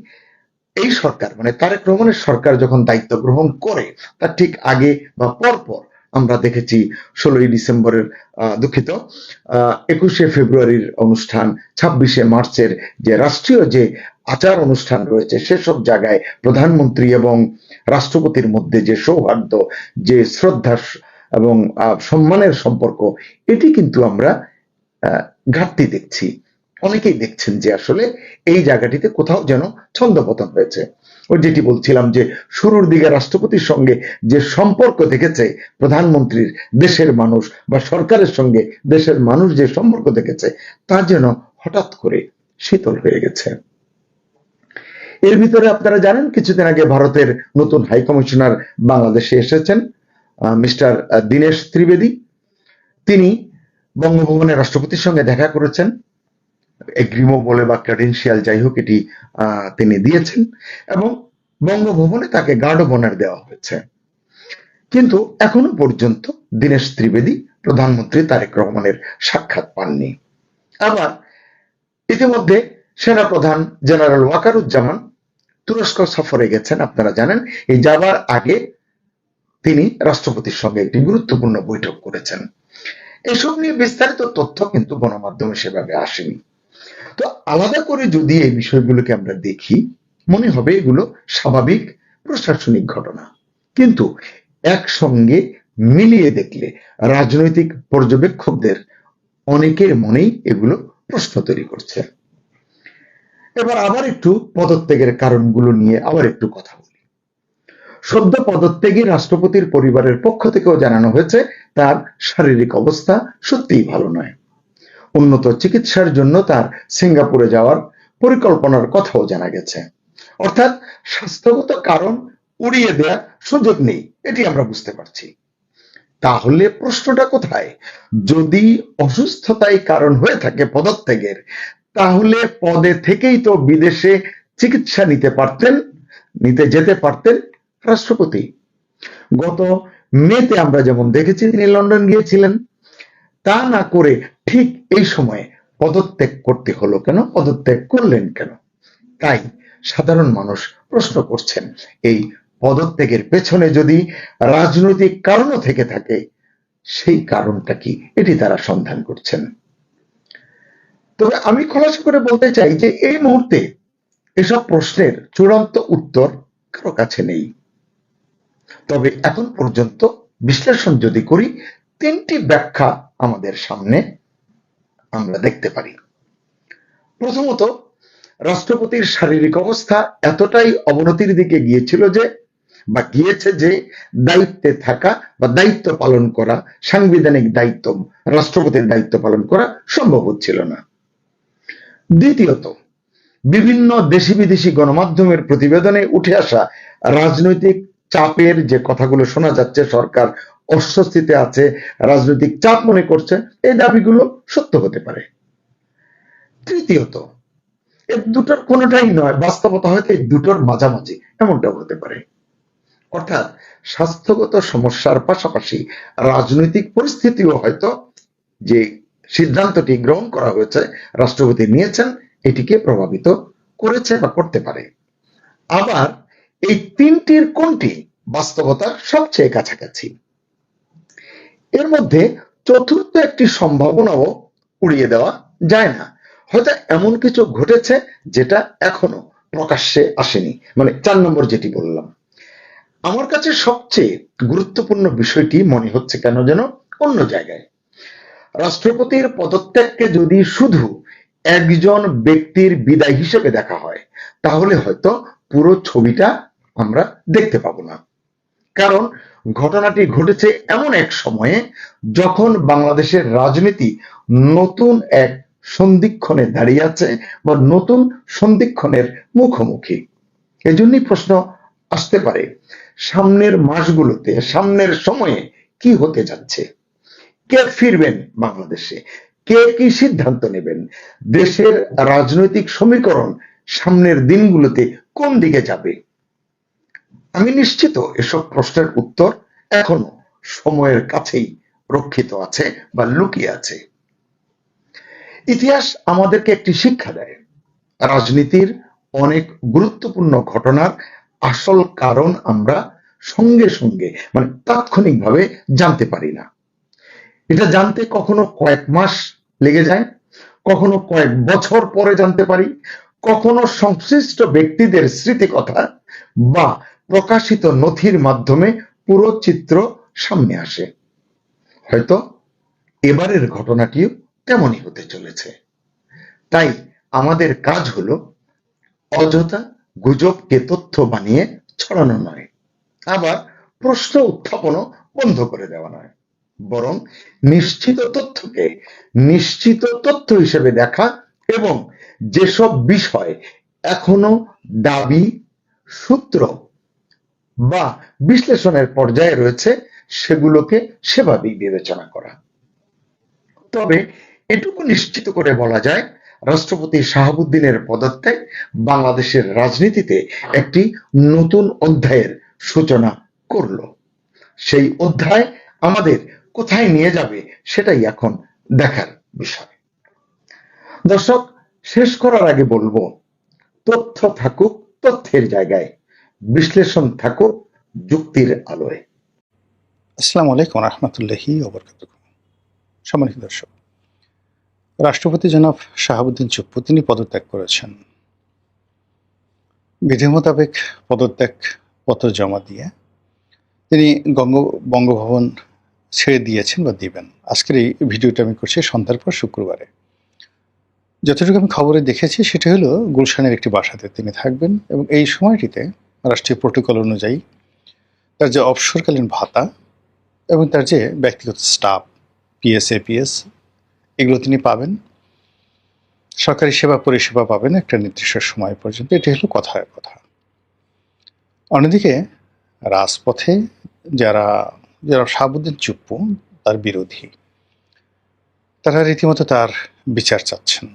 এই সরকার মানে তারেক রহমানের সরকার যখন দায়িত্ব গ্রহণ করে তার ঠিক আগে বা পরপর আমরা দেখেছি 16ই ডিসেম্বরের 21শে ফেব্রুয়ারির অনুষ্ঠান, 26শে মার্চের যে রাষ্ট্রীয় যে আচার অনুষ্ঠান রয়েছে, সেসব জায়গায় প্রধানমন্ত্রী এবং রাষ্ট্রপতির মধ্যে যে সৌহার্দ্য, যে শ্রদ্ধা এবং সম্মানের সম্পর্ক, এটি কিন্তু আমরা ঘাটতি দেখছি। অনেকেই দেখছেন যে আসলে এই জায়গাটিতে কোথাও যেন ছন্দপতন হয়েছে। ওই যেটি বলছিলাম যে শুরুর দিকে রাষ্ট্রপতির সঙ্গে যে সম্পর্ক দেখেছে প্রধানমন্ত্রীর দেশের মানুষ, বা সরকারের সঙ্গে দেশের মানুষ যে সম্পর্ক দেখেছে, তা যেন হঠাৎ করে শীতল হয়ে গেছে। এর ভিতরে আপনারা জানেন কিছুদিন আগে ভারতের নতুন হাই কমিশনার বাংলাদেশে এসেছেন, মিস্টার দীনেশ ত্রিবেদী। তিনি বঙ্গভবনে রাষ্ট্রপতির সঙ্গে দেখা করেছেন, এগ্রিমো বলে বা ক্রেডেনশিয়াল যাই হোক এটি তিনি দিয়েছেন, এবং বঙ্গভবনে তাকে গার্ড অব অনার দেওয়া হয়েছে। কিন্তু এখনো পর্যন্ত দীনেশ ত্রিবেদী প্রধানমন্ত্রী তারেক রহমানের সাক্ষাৎ পাননি। আবার ইতিমধ্যে সেনাপ্রধান জেনারেল ওয়াকারুজ্জামান তুরস্ক সফরে গেছেন, আপনারা জানেন। এই যাবার আগে তিনি রাষ্ট্রপতির সঙ্গে একটি গুরুত্বপূর্ণ বৈঠক করেছেন। এসব নিয়ে বিস্তারিত তথ্য কিন্তু গণমাধ্যমে সেভাবে আসেনি। তো আলাদা করে যদি এই বিষয়গুলোকে আমরা দেখি, মনে হবে এগুলো স্বাভাবিক প্রশাসনিক ঘটনা, কিন্তু একসঙ্গে মিলিয়ে দেখলে রাজনৈতিক পর্যবেক্ষকদের অনেকের মনেই এগুলো প্রশ্ন তৈরি করছে। এবার আবার একটু পদত্যাগের কারণগুলো নিয়ে আবার একটু কথা বলি। সদ্য পদত্যাগী রাষ্ট্রপতির পরিবারের পক্ষ থেকেও জানানো হয়েছে তার শারীরিক অবস্থা সত্যিই ভালো নয়। উন্নত চিকিৎসার জন্য তার সিঙ্গাপুরে যাওয়ার পরিকল্পনার কথাও জানা গেছে। অর্থাৎ স্বাস্থ্যগত কারণ উড়িয়ে দেওয়ার সুযোগ নেই, এটি আমরা বুঝতে পারছি। তাহলে প্রশ্নটা কোথায়? যদি অসুস্থতাই কারণ হয়ে থাকে পদত্যাগের, তাহলে পদে থেকেই তো বিদেশে চিকিৎসা নিতে যেতে পারতেন রাষ্ট্রপতি। গত মেতে আমরা যেমন দেখেছি তিনি লন্ডন গিয়েছিলেন, তা না করে ঠিক এই সময়ে পদত্যাগ করতে হলো কেন, পদত্যাগ করলেন কেন? তাই সাধারণ মানুষ প্রশ্ন করছেন, এই পদত্যাগের পেছনে যদি রাজনৈতিক কারণও থেকে থাকে, সেই কারণটা কি, এটি তারা সন্ধান করছেন। তবে আমি খোলাসা করে বলতে চাই যে এই মুহূর্তে এসব প্রশ্নের চূড়ান্ত উত্তর কারো কাছে নেই। তবে এখন পর্যন্ত বিশ্লেষণ যদি করি, তিনটি ব্যাখ্যা আমাদের সামনে আমরা দেখতে পারি। প্রথমত, রাষ্ট্রপতির শারীরিক অবস্থা এতটাই অবনতির দিকে গিয়েছে যে দায়িত্বে থাকা বা দায়িত্ব পালন করা, সাংবিধানিক দায়িত্ব, রাষ্ট্রপতির দায়িত্ব পালন করা সম্ভব হচ্ছিল না। দ্বিতীয়ত, বিভিন্ন দেশি বিদেশি গণমাধ্যমের প্রতিবেদনে উঠে আসা রাজনৈতিক চাপের যে কথাগুলো শোনা যাচ্ছে, সরকার অস্বস্তিতে আছে, রাজনৈতিক চাপ মনে করছে, এই দাবিগুলো সত্য হতে পারে। তৃতীয়ত, এই দুটোর কোনোটাই নয়, বাস্তবতা হয়তো এই দুটোর মাঝামাঝি এমনটাও হতে পারে। অর্থাৎ স্বাস্থ্যগত সমস্যার পাশাপাশি রাজনৈতিক পরিস্থিতিও হয়তো যে সিদ্ধান্তটি গ্রহণ করা হয়েছে, রাষ্ট্রপতি নিয়েছেন, এটিকে প্রভাবিত করেছে বা করতে পারে। আবার এই তিনটির কোনটি বাস্তবতার সবচেয়ে কাছাকাছি? এর মধ্যে চতুর্থ একটি সম্ভাবনাও উড়িয়ে দেওয়া যায় না। হয়তো এমন কিছু ঘটেছে যেটা এখনো প্রকাশ্যে আসেনি, মানে 4 নম্বর যেটি বললাম। আমার কাছে সবচেয়ে গুরুত্বপূর্ণ বিষয়টি মনে হচ্ছে কেন যেন অন্য জায়গায়। রাষ্ট্রপতির পদত্যাগকে যদি শুধু একজন ব্যক্তির বিদায় হিসেবে দেখা হয়, তাহলে হয়তো পুরো ছবিটা আমরা দেখতে পাবো না। কারণ ঘটনাটি ঘটেছে এমন এক সময়ে যখন বাংলাদেশের রাজনীতি নতুন এক সন্ধিক্ষণে দাঁড়িয়ে আছে, বা নতুন সন্ধিক্ষণের মুখোমুখি। এজন্যই প্রশ্ন আসতে পারে, সামনের মাসগুলোতে, সামনের সময়ে কি হতে যাচ্ছে? কে ফিরবেন বাংলাদেশে? কে কি সিদ্ধান্ত নেবেন? দেশের রাজনৈতিক সমীকরণ সামনের দিনগুলোতে কোন দিকে যাবে? আমি নিশ্চিত এসব প্রশ্নের উত্তর এখনো সময়ের কাছেই রক্ষিত আছে বা লুকিয়ে আছে। ইতিহাস আমাদেরকে একটি শিক্ষা দেয়, রাজনীতির অনেক গুরুত্বপূর্ণ ঘটনার আসল কারণ আমরা সঙ্গে সঙ্গে, মানে তাৎক্ষণিকভাবে জানতে পারি না। এটা জানতে কখনো কয়েক মাস লেগে যায়, কখনো কয়েক বছর পরে জানতে পারি, কখনো সংশ্লিষ্ট ব্যক্তিদের স্মৃতিকথা বা প্রকাশিত নথির মাধ্যমে পুরো চিত্র সামনে আসে। হয়তো এবারের ঘটনাটিও তেমনই হতে চলেছে। তাই আমাদের কাজ হলো অযথা গুজবকে তথ্য বানিয়ে ছড়ানো নয়, আবার প্রশ্ন উত্থাপনও বন্ধ করে দেওয়া নয়, বরং নিশ্চিত তথ্যকে নিশ্চিত তথ্য হিসেবে দেখা এবং যেসব বিষয় এখনো দাবি, সূত্র বা বিশ্লেষণের পর্যায়ে রয়েছে সেগুলোকে সেভাবেই বিবেচনা করা। তবে এটুকু নিশ্চিত করে বলা যায়, রাষ্ট্রপতি শাহাবুদ্দিনের পদত্যাগ বাংলাদেশের রাজনীতিতে একটি নতুন অধ্যায়ের সূচনা করলো। সেই অধ্যায় আমাদের কোথায় নিয়ে যাবে সেটাই এখন দেখার বিষয়। দর্শক, শেষ করার আগে বলবো, তথ্য থাকুক তথ্যের জায়গায়, বিশ্লেষণ থাকুক যুক্তির আলোয়। আসসালামু আলাইকুম রহমতুল্লাহি ওবরকাতুহ। সম্মানিত দর্শক, রাষ্ট্রপতি জনাব শাহাবুদ্দিন চুপ্পু তিনি পদত্যাগ করেছেন। বিধি মোতাবেক পদত্যাগ পত্র জমা দিয়ে তিনি বঙ্গভবন ছেড়ে দিয়েছেন বা দিবেন। আজকের এই ভিডিওটা আমি করছি সন্ধ্যার পর শুক্রবারে। যতটুকু আমি খবরে দেখেছি সেটা হলো গুলশানের একটি বাসাতে তিনি থাকবেন এবং এই সময়টিতে রাষ্ট্রীয় প্রোটোকল অনুযায়ী তার যে অবসরকালীন ভাতা এবং তার যে ব্যক্তিগত স্টাফ পিএস এপিএস এগুলো তিনি পাবেন, সরকারি সেবা পরিষেবা পাবেন একটা নির্দিষ্ট সময় পর্যন্ত। এটি হলো কথায় কথা। অন্যদিকে রাজপথে যারা শাহাবুদ্দিন চুপ্পু তার বিরোধী, তারা রীতিমতো তার বিচার চাচ্ছেন,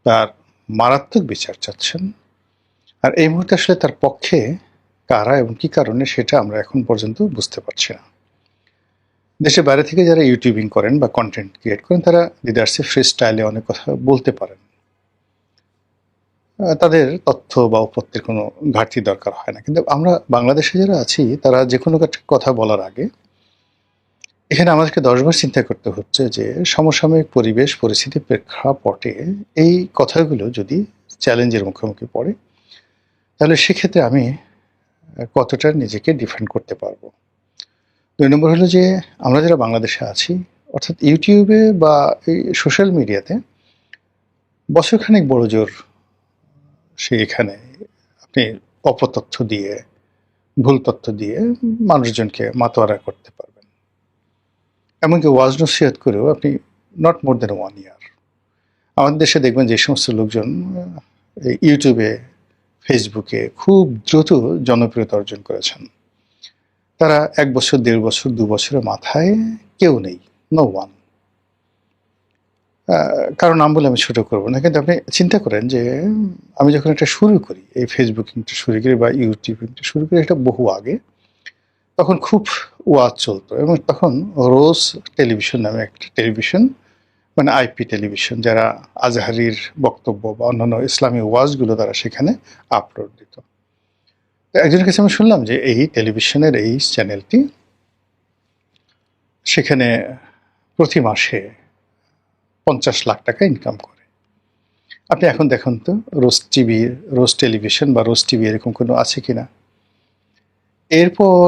তার মারাত্মক বিচার চাচ্ছেন। আর এই মুহূর্তে আসলে তার পক্ষে কারা এবং কি কারণে সেটা আমরা এখন পর্যন্ত বুঝতে পারছি না। দেশের বাইরে থেকে যারা ইউটিউবিং করেন বা কন্টেন্ট ক্রিয়েট করেন তারা লিডারশিপ ফ্রি স্টাইলে অনেক কথা বলতে পারেন, তাদের তথ্য বা উপত্যের কোনো ঘাটতি দরকার হয় না। কিন্তু আমরা বাংলাদেশে যারা আছি তারা যে কোনো কথা বলার আগে এখানে আমাদেরকে 10 বার চিন্তা করতে হচ্ছে যে সমসাময়িক পরিবেশ পরিস্থিতির প্রেক্ষাপটে এই কথাগুলো যদি চ্যালেঞ্জের মুখোমুখি পড়ে তাহলে সেক্ষেত্রে আমি কতটা নিজেকে ডিফেন্ড করতে পারবো। 2 নম্বর হলো যে আমরা যারা বাংলাদেশে আছি, অর্থাৎ ইউটিউবে বা এই সোশ্যাল মিডিয়াতে বছরখানেক বড় জোর এখানে আপনি অপতথ্য দিয়ে, ভুল তথ্য দিয়ে মানুষজনকে মাতোয়ারা করতে পারবেন। এমনকি ওয়াজ নসিহত করেও আপনি নট মোর দেন 1 ইয়ার। আমাদের দেশে দেখবেন যে সমস্ত লোকজন ইউটিউবে, ফেসবুকে খুব দ্রুত জনপ্রিয়তা অর্জন করেছেন, তারা 1 বছর, 1.5 বছর, 2 বছরের মাথায় কেউ নেই, নো ওয়ান। কারণ নাম বলে আমি ছোট করবো না, কিন্তু আপনি চিন্তা করেন যে আমি যখন এটা শুরু করি, এই ফেসবুকিংটা শুরু করি বা ইউটিউবিংটা শুরু করি, এটা বহু আগে, তখন খুব ওয়াজ চলতো এবং তখন রোজ টেলিভিশন নামে একটা টেলিভিশন, মানে আইপি টেলিভিশন, যারা আজহারির বক্তব্য বা অন্যান্য ইসলামী ওয়াজগুলো তারা সেখানে আপলোড দিত। একজনের কাছে আমি শুনলাম যে এই টেলিভিশনের এই চ্যানেলটি সেখানে প্রতি মাসে 50 লাখ টাকা ইনকাম করে। আপনি এখন দেখুন তো রোজ টেলিভিশন বা রোজ টিভি এরকম কোনো আছে কিনা। এরপর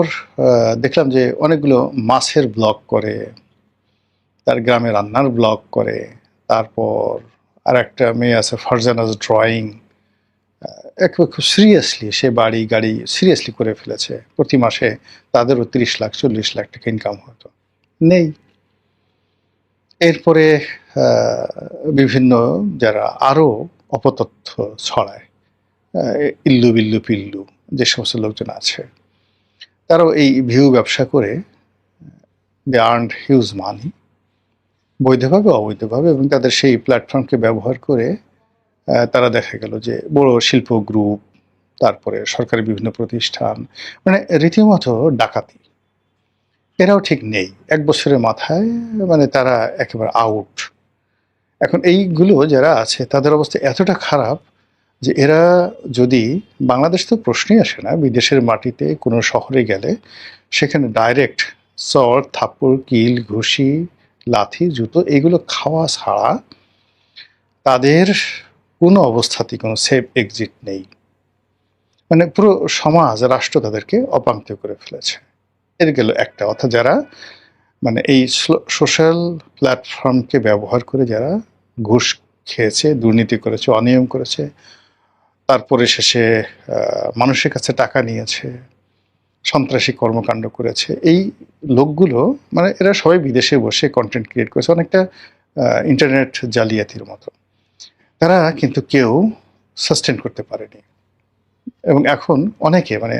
দেখলাম যে অনেকগুলো মাছের ব্লগ করে, তার গ্রামে রান্নার ব্লগ করে। তারপর আর একটা মেয়ে আছে ফারজানাজ ড্রয়িং, একবার খুব সিরিয়াসলি সে বাড়ি গাড়ি সিরিয়াসলি করে ফেলেছে। প্রতি মাসে তাদেরও 30 লাখ 40 লাখ টাকা ইনকাম হতো, নেই। এরপরে বিভিন্ন যারা আরও অপতথ্য ছড়ায়, ইল্লু বিল্লু পিল্লু যে সমস্ত লোকজন আছে, তারাও এই ভিউ ব্যবসা করে দে আর্নড হিউজ মানি, বৈধভাবে অবৈধভাবে, এবং তাদের সেই প্ল্যাটফর্মকে ব্যবহার করে তারা দেখা গেল যে বড় শিল্প গ্রুপ, তারপরে সরকারি বিভিন্ন প্রতিষ্ঠান, মানে রীতিমতো ডাকাতি। এরাও ঠিক নেই, 1 বছরের মাথায় মানে তারা একেবারে আউট। এখন এইগুলো যারা আছে তাদের অবস্থা এতটা খারাপ যে এরা যদি, বাংলাদেশ তো প্রশ্নই আসে না, বিদেশের মাটিতে কোনো শহরে গেলে সেখানে ডাইরেক্ট চর, থাপ্পড়, কিল, ঘুষি, লাথি, জুতো এগুলো খাওয়া ছাড়া তাদের কোনো অবস্থাতেই কোনো সেফ এক্সিট নেই। মানে পুরো সমাজ, রাষ্ট্র তাদেরকে অপাঙ্ক্ত করে ফেলেছে। এর গেল একটা। অর্থাৎ যারা মানে এই সোশ্যাল প্ল্যাটফর্মকে ব্যবহার করে যারা ঘুষ খেয়েছে, দুর্নীতি করেছে, অনিয়ম করেছে, তারপরে শেষে মানুষের কাছে টাকা নিয়েছে, সন্ত্রাসী কর্মকাণ্ড করেছে। এই লোকগুলো মানে এরা সবাই বিদেশে বসে কন্টেন্ট ক্রিয়েট করেছে, অনেকটা ইন্টারনেট জালিয়াতির মতো। তারা কিন্তু কেউ সাস্টেন করতে পারেনি। এবং এখন অনেকে মানে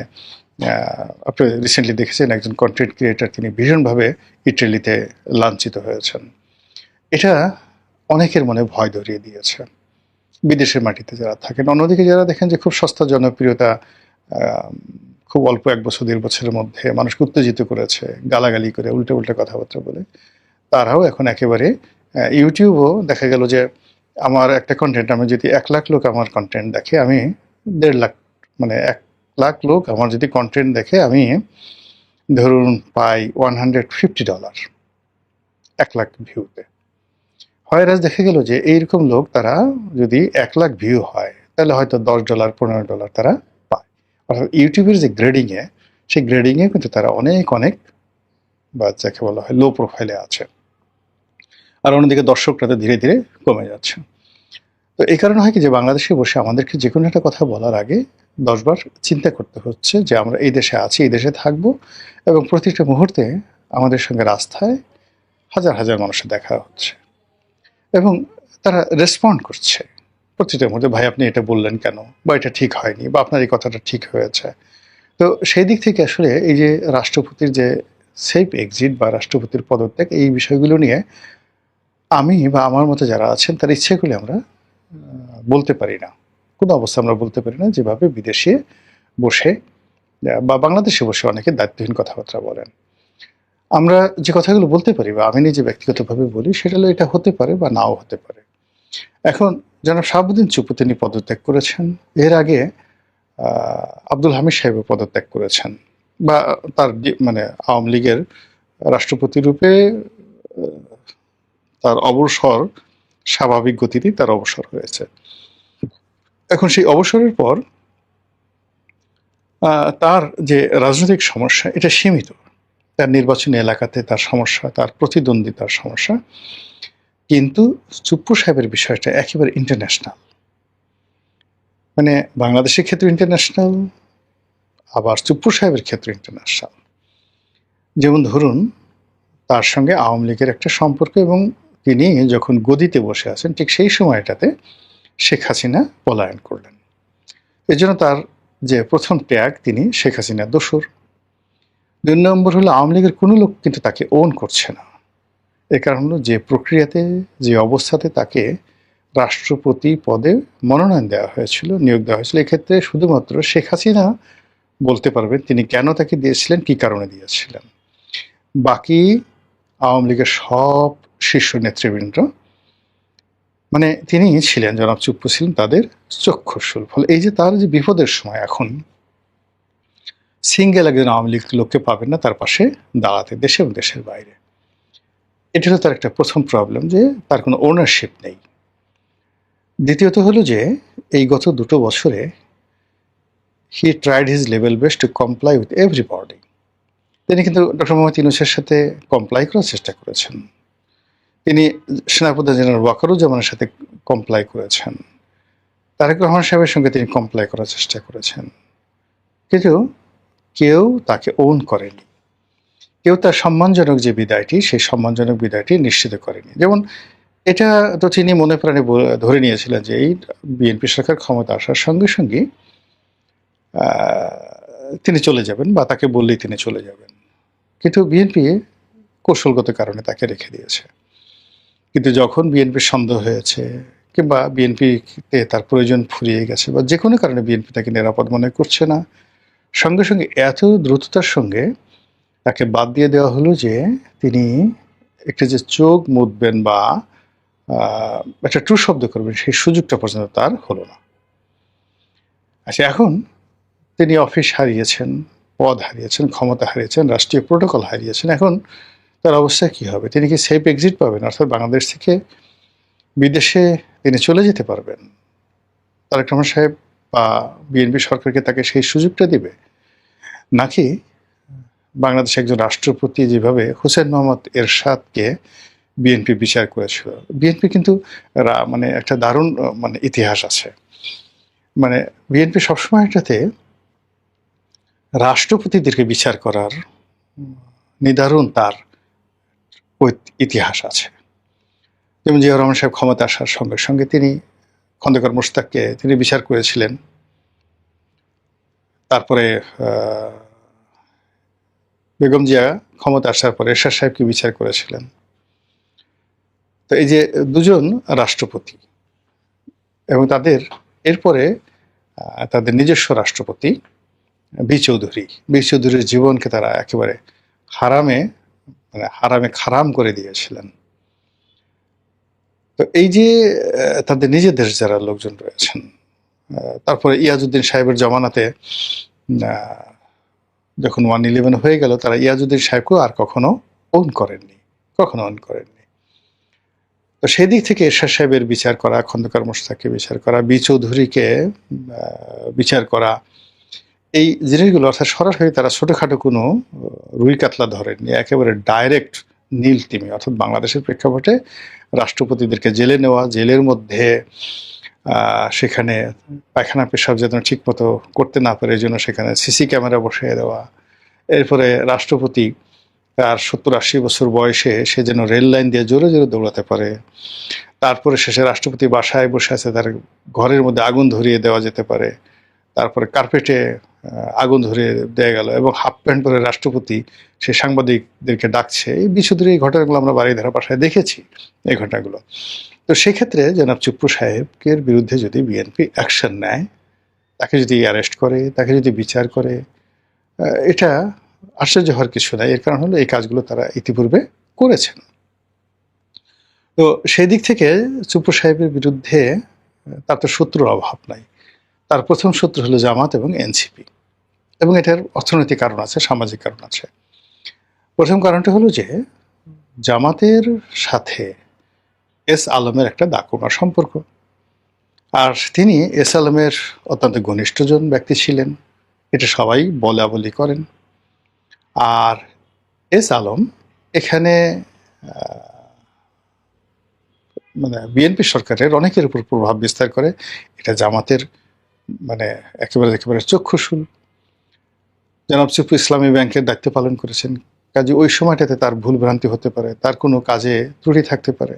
আপনি রিসেন্টলি দেখেছেন একজন কন্টেন্ট ক্রিয়েটার, তিনি ভীষণভাবে ইটালিতে লাঞ্ছিত হয়েছেন। এটা অনেকের মনে ভয় ধরিয়ে দিয়েছে বিদেশের মাটিতে যারা থাকেন। অন্যদিকে যারা দেখেন যে খুব সস্তা জনপ্রিয়তা, খুব অল্প 1 বছর 1.5 বছরের মধ্যে মানুষকে উত্তেজিত করেছে গালাগালি করে, উল্টে উল্টে কথাবার্তা বলে, তারাও এখন একেবারে ইউটিউবও দেখা গেল যে আমার একটা কন্টেন্ট, আমি যদি 1 লাখ লোক আমার কন্টেন্ট দেখে, আমি 1.5 লাখ মানে 1 লাখ লোক আমার যদি কন্টেন্ট দেখে, আমি ধরুন পাই $150 1 লাখ ভিউতে। হয় দেখা গেল যে এইরকম লোক তারা যদি 1 লাখ ভিউ হয় তাহলে হয়তো $10 $15 তারা পায়। অর্থাৎ ইউটিউবের যে গ্রেডিংয়ে, সেই গ্রেডিংয়ে কিন্তু তারা অনেক অনেক বা যাকে বলা হয় লো প্রোফাইলে আছে। আর অন্যদিকে দর্শকরা তো ধীরে ধীরে কমে যাচ্ছে। তো এই কারণে হয় কি যে বাংলাদেশে বসে আমাদেরকে যে কোনো একটা কথা বলার আগে 10 বার চিন্তা করতে হচ্ছে যে আমরা এই দেশে আছি, এই দেশে থাকবো, এবং প্রতিটা মুহূর্তে আমাদের সঙ্গে রাস্তায় হাজার হাজার মানুষের দেখা হচ্ছে এবং তারা রেসপন্ড করছে প্রতিটা মুহূর্তে, ভাই আপনি এটা বললেন কেন, বা এটা ঠিক হয়নি, বা আপনার এই কথাটা ঠিক হয়েছে। তো সেই দিক থেকে আসলে এই যে রাষ্ট্রপতির যে সেফ এক্সিট বা রাষ্ট্রপতির পদত্যাগ, এই বিষয়গুলো নিয়ে আমি বা আমার মতো যারা আছেন তার ইচ্ছেগুলি আমরা বলতে পারি না, কোনো অবস্থা আমরা বলতে পারি না যেভাবে বিদেশে বসে বা বাংলাদেশে বসে অনেকে দায়িত্বহীন কথাবার্তা বলেন। আমরা যে কথাগুলো বলতে পারি বা আমি নিজে ব্যক্তিগতভাবে বলি, সেটা হলো এটা হতে পারে বা নাও হতে পারে। এখন জনাব শাহাবুদ্দিন চুপ্পু তিনি পদত্যাগ করেছেন, এর আগে আব্দুল হামিদ সাহেব পদত্যাগ করেছেন, বা তার মানে আওয়ামী লীগের রাষ্ট্রপতি রূপে তার অবসর স্বাভাবিক গতিতেই তার অবসর হয়েছে। এখন সেই অবসরের পর তার যে রাজনৈতিক সমস্যা এটা সীমিত, তার নির্বাচনী এলাকাতে তার সমস্যা, তার প্রতিদ্বন্দ্বিতার সমস্যা, কিন্তু চুপ্পু সাহেবের বিষয়টা একেবারে ইন্টারন্যাশনাল। মানে বাংলাদেশের ক্ষেত্রে ইন্টারন্যাশনাল, আবার চুপ্পু সাহেবের ক্ষেত্রে ইন্টারন্যাশনাল। যেমন ধরুন তার সঙ্গে আওয়ামী লীগের একটা সম্পর্ক, এবং তিনি যখন গদিতে বসে আছেন ঠিক সেই সময়টাতে শেখ হাসিনা পলায়ন করলেন। এজন্য তার যে প্রথম ট্যাগ, তিনি শেখ হাসিনার দোসর। 2 নম্বর হলো আওয়ামী লীগের কোনো লোক কিন্তু তাকে ওন করছে না। এর কারণ হলো যে প্রক্রিয়াতে, যে অবস্থাতে তাকে রাষ্ট্রপতি পদে মনোনয়ন দেওয়া হয়েছিল, নিয়োগ দেওয়া হয়েছিল, এক্ষেত্রে শুধুমাত্র শেখ হাসিনা বলতে পারবেন তিনি কেন তাকে দিয়েছিলেন, কি কারণে দিয়েছিলেন। বাকি আওয়ামী লীগের সব শীর্ষ নেতৃবৃন্দ, মানে তিনি ছিলেন, জনাব চুপ্পু ছিলেন তাদের চক্ষুশূল। ফলে এই যে তার যে বিপদের সময়, এখন সিঙ্গেল একজন আওয়ামী লীগ লোককে পাবেন না তার পাশে দাঁড়াতে, দেশে এবং দেশের বাইরে। এটা হলো তার একটা প্রথম প্রবলেম, যে তার কোনো ওনারশিপ নেই। দ্বিতীয়ত হলো যে এই গত 2 বছরে he tried his level best to comply with everybody. তিনি কিন্তু ডক্টর মোহাম্মদ ইউনূসের সাথে কমপ্লাই করার চেষ্টা করেছেন, তিনি সেনাপ্রধান জেনারেল ওয়াকারুজ্জামানের সাথে কমপ্লাই করেছেন, তারেক রহমান সাহেবের সঙ্গে তিনি কমপ্লাই করার চেষ্টা করেছেন, কিন্তু কেউ তাকে ওন করেনি, কেউ তার সম্মানজনক যে বিদায়টি, সেই সম্মানজনক বিদায়টি নিশ্চিত করেনি। যেমন এটা তো তিনি মনে প্রাণে ধরে নিয়েছিলেন যে এই বিএনপি সরকার ক্ষমতা আসার সঙ্গে সঙ্গে তিনি চলে যাবেন, বা তাকে বললেই তিনি চলে যাবেন, কিন্তু বিএনপি কৌশলগত কারণে তাকে রেখে দিয়েছে। কিন্তু যখন বিএনপির সন্দেহ হয়েছে, কিংবা বিএনপিতে তার প্রয়োজন ফুরিয়ে গেছে, বা যে কোনো কারণে বিএনপি তাকে নিরাপদ মনে করছে না, সঙ্গে সঙ্গে এত দ্রুততার সঙ্গে তাকে বাদ দিয়ে দেওয়া হলো যে তিনি একটা যে চোখ মুদবেন বা একটা ট্রু শব্দ করবেন, সেই সুযোগটা পর্যন্ত তার হলো না। আচ্ছা, এখন তিনি অফিস হারিয়েছেন, পদ হারিয়েছেন, ক্ষমতা হারিয়েছেন, রাষ্ট্রীয় প্রোটোকল হারিয়েছেন। এখন তার অবস্থা কি হবে? তিনি কি সেফ এক্সিট পাবেন, অর্থাৎ বাংলাদেশ থেকে বিদেশে তিনি চলে যেতে পারবেন? তারেক রহমান সাহেব বা বিএনপি সরকারকে তাকে সেই সুযোগটা দিবে, নাকি বাংলাদেশে একজন রাষ্ট্রপতি যেভাবে হুসেইন মোহাম্মদ এরশাদকে বিএনপি বিচার করেছিল। বিএনপি কিন্তু মানে একটা দারুণ মানে ইতিহাস আছে। মানে বিএনপি সবসময় এটাতে রাষ্ট্রপতিদেরকে বিচার করার নিদারুণ তার ইতিহাস আছে। যেমন জিয়া রহমান সাহেব ক্ষমতা আসার সঙ্গে সঙ্গে তিনি খন্দকার মোশতাককে তিনি বিচার করেছিলেন। তারপরে বেগম জিয়া ক্ষমতা আসার পরে এরশাদ সাহেবকে বিচার করেছিলেন। তো এই যে দুজন রাষ্ট্রপতি এবং তাদের এরপরে তাদের নিজস্ব রাষ্ট্রপতি বি চৌধুরীর জীবনকে তারা একেবারে হারামে খারাম করে দিয়েছিলেন। তো এই যে তাদের নিজেদের যারা লোকজন রয়েছেন, তারপরে ইয়াজউদ্দিন সাহেবের জমানাতে যখন 1/11 হয়ে গেল, তারা ইয়াজউদ্দিন সাহেবকেও আর কখনো ওন করেননি। তো সেই দিক থেকে এরশাদ সাহেবের বিচার করা, খন্দকার মোশতাককে বিচার করা, বি চৌধুরীকে বিচার করা, এই জিনিসগুলো অর্থাৎ সরাসরি তারা ছোটখাটো কোনো রুই কাতলা ধরেননি, একেবারে ডাইরেক্ট নীল তিমি। অর্থাৎ বাংলাদেশের প্রেক্ষাপটে রাষ্ট্রপতিদেরকে জেলে নেওয়া, জেলের মধ্যে সেখানে পায়খানা পেশাব যেন ঠিক মতো করতে না পারে এই জন্য সেখানে সিসি ক্যামেরা বসিয়ে দেওয়া। এরপরে রাষ্ট্রপতি তার 70-80 বছর বয়সে সে যেন রেল লাইন দিয়ে জোরে জোরে দৌড়াতে পারে। তারপরে শেষে রাষ্ট্রপতি বাসায় বসে আছে, তার ঘরের মধ্যে আগুন ধরিয়ে দেওয়া যেতে পারে। তারপরে কার্পেটে আগুন ধরিয়ে দেওয়া গেল এবং হাফ প্যান্ট পরে রাষ্ট্রপতি সে সাংবাদিকদেরকে ডাকছে। এই বিশুদ্ধ এই ঘটনাগুলো আমরা বাড়িধারা বাসায় দেখেছি, এই ঘটনাগুলো। তো সেক্ষেত্রে জনাব চুপ্পু সাহেবের বিরুদ্ধে যদি বিএনপি অ্যাকশন নেয়, তাকে যদি অ্যারেস্ট করে, তাকে যদি বিচার করে, এটা আশ্চর্য হওয়ার কিছু নাই। এর কারণ হলো এই কাজগুলো তারা ইতিপূর্বে করেছেন। তো সেই দিক থেকে চুপ্পু সাহেবের বিরুদ্ধে তার তো শত্রুর অভাব নাই। তার প্রথম শত্রু হলো জামাত এবং এনসিপি, এবং এটার অর্থনৈতিক কারণ আছে, সামাজিক কারণ আছে। প্রথম কারণটা হলো যে জামাতের সাথে এস আলমের একটা দাকুমার সম্পর্ক, আর তিনি এস আলমের অত্যন্ত ঘনিষ্ঠজন ব্যক্তি ছিলেন, এটা সবাই বলা বলি করেন। আর এস আলম এখানে মানে বিএনপি সরকারের অনেকের উপর প্রভাব বিস্তার করে। এটা জামাতের মানে একেবারে চক্ষুশূল। জনাব চুপ্পু ইসলামী ব্যাংকের দায়িত্ব পালন করেছেন, কাজে ওই সময়টাতে তার ভুল ভ্রান্তি হতে পারে, তার কোনো কাজে ত্রুটি থাকতে পারে।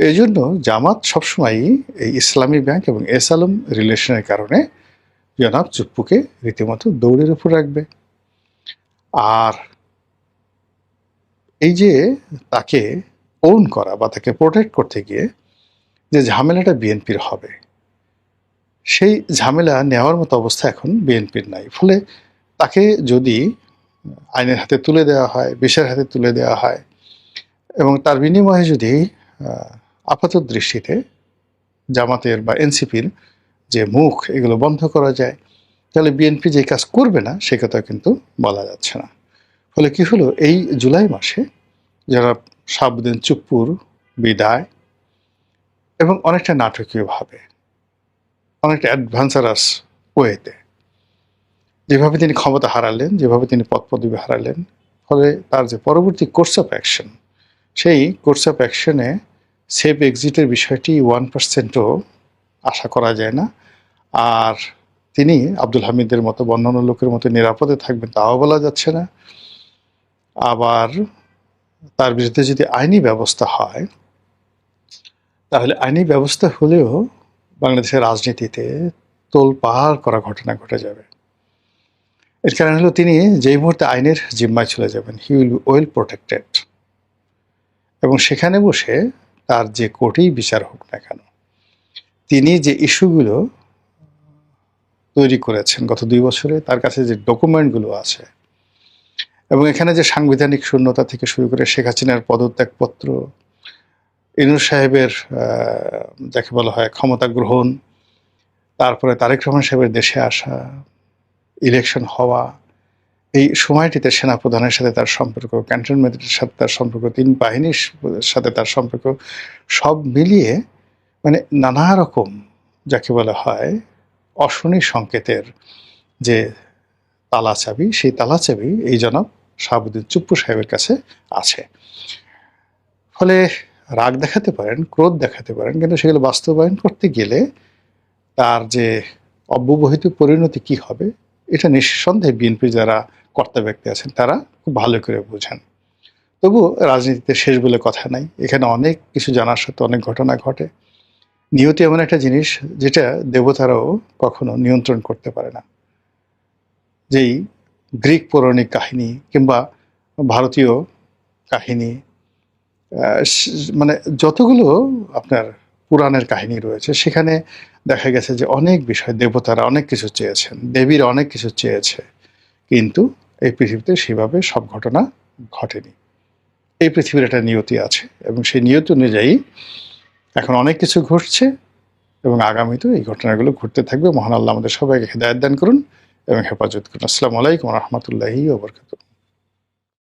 এই জন্য জামাত সবসময়ই এই ইসলামী ব্যাংক এবং এস আলম রিলেশনের কারণে জনাব চুপ্পুকে রীতিমতো দৌড়ের উপর রাখবে। আর এই যে তাকে ওন করা বা তাকে প্রোটেক্ট করতে গিয়ে যে ঝামেলাটা বিএনপির হবে, সেই ঝামেলা নেওয়ার মতো অবস্থা এখন বিএনপির নাই। ফলে তাকে যদি আইনের হাতে তুলে দেওয়া হয়, বিচারের হাতে তুলে দেওয়া হয়, এবং তার বিনিময়ে যদি আপাত দৃষ্টিতে জামাতের বা এনসিপির যে মুখ এগুলো বন্ধ করা যায়, তাহলে বিএনপি যে কাজ করবে না সে কথা কিন্তু বলা যাচ্ছে না। ফলে কি হলো, এই জুলাই মাসে যারা শাহাবুদ্দিন চুপ্পুর বিদায় এবং অনেকটা নাটকীয়ভাবে, অনেকটা অ্যাডভান্সারাস ওয়েতে যেভাবে তিনি ক্ষমতা হারালেন, যেভাবে তিনি পদপদবি হারালেন, ফলে তার যে পরবর্তী কোর্স অফ অ্যাকশন, সেই কোর্স অফ অ্যাকশনে সেফ এক্সিটের বিষয়টি 1%ও আশা করা যায় না। আর তিনি আব্দুল হামিদের মতো অন্যান্য লোকের মতো নিরাপদে থাকবেন তাও বলা যাচ্ছে না। আবার তার বিরুদ্ধে যদি আইনি ব্যবস্থা হয়, তাহলে আইনি ব্যবস্থা হলেও বাংলাদেশের রাজনীতিতে তোলপাড় করা ঘটনা ঘটে যাবে। এর কারণ হলো তিনি যেই মুহূর্তে আইনের জিম্মায় চলে যাবেন, he will be well protected, এবং সেখানে বসে তার যে কোর্টেই বিচার হোক না কেন, তিনি যে ইস্যুগুলো তৈরি করেছেন গত 2 বছরে, তার কাছে যে ডকুমেন্টগুলো আছে, এবং এখানে যে সাংবিধানিক শূন্যতা থেকে শুরু করে শেখ হাসিনার পদত্যাগপত্র, ইউনূস সাহেবের যাকে বলা হয় ক্ষমতা গ্রহণ, তারপরে তারেক রহমান সাহেবের দেশে আসা, ইলেকশন হওয়া, এই সময়টিতে সেনাপ্রধানের সাথে তার সম্পর্ক, ক্যান্টনমেন্টের সাথে তার সম্পর্ক, 3 বাহিনীর সাথে তার সম্পর্ক, সব মিলিয়ে মানে নানা রকম যাকে বলা হয় অশনি সংকেতের যে তালাচাবি, সেই তালাচাবি এই জনাব শাহাবুদ্দিন চুপ্পু সাহেবের কাছে আছে। ফলে রাগ দেখাতে পারেন, ক্রোধ দেখাতে পারেন, কিন্তু সেগুলো বাস্তবায়ন করতে গেলে তার যে অব্যবহিত পরিণতি কি হবে এটা নিঃসন্দেহে বিএনপি যারা কর্তা ব্যক্তি আছেন তারা খুব ভালো করে বোঝেন। তবু রাজনীতিতে শেষ বলে কথা নাই, এখানে অনেক কিছু জানার সাথে অনেক ঘটনা ঘটে। নিয়তি এমন একটা জিনিস যেটা দেবতারাও কখনো নিয়ন্ত্রণ করতে পারে না। যেই গ্রিক পৌরাণিক কাহিনী কিংবা ভারতীয় কাহিনী, মানে যতগুলো আপনার পুরাণের কাহিনী রয়েছে সেখানে দেখা গেছে যে অনেক বিষয় দেবতারা অনেক কিছু চেয়েছেন, দেবীরা অনেক কিছু চেয়েছে, কিন্তু এই পৃথিবীতে সেভাবে সব ঘটনা ঘটেনি। এই পৃথিবীর একটা নিয়তি আছে এবং সেই নিয়তি অনুযায়ী এখন অনেক কিছু ঘটছে এবং আগামীতেও এই ঘটনাগুলো ঘটতে থাকবে। মহান আল্লাহ আমাদের সবাইকে হিদায়াত দান করুন এবং হেফাজত করুন। আসসালামু আলাইকুম ওয়া রাহমাতুল্লাহি ওয়া বারাকাতুহু।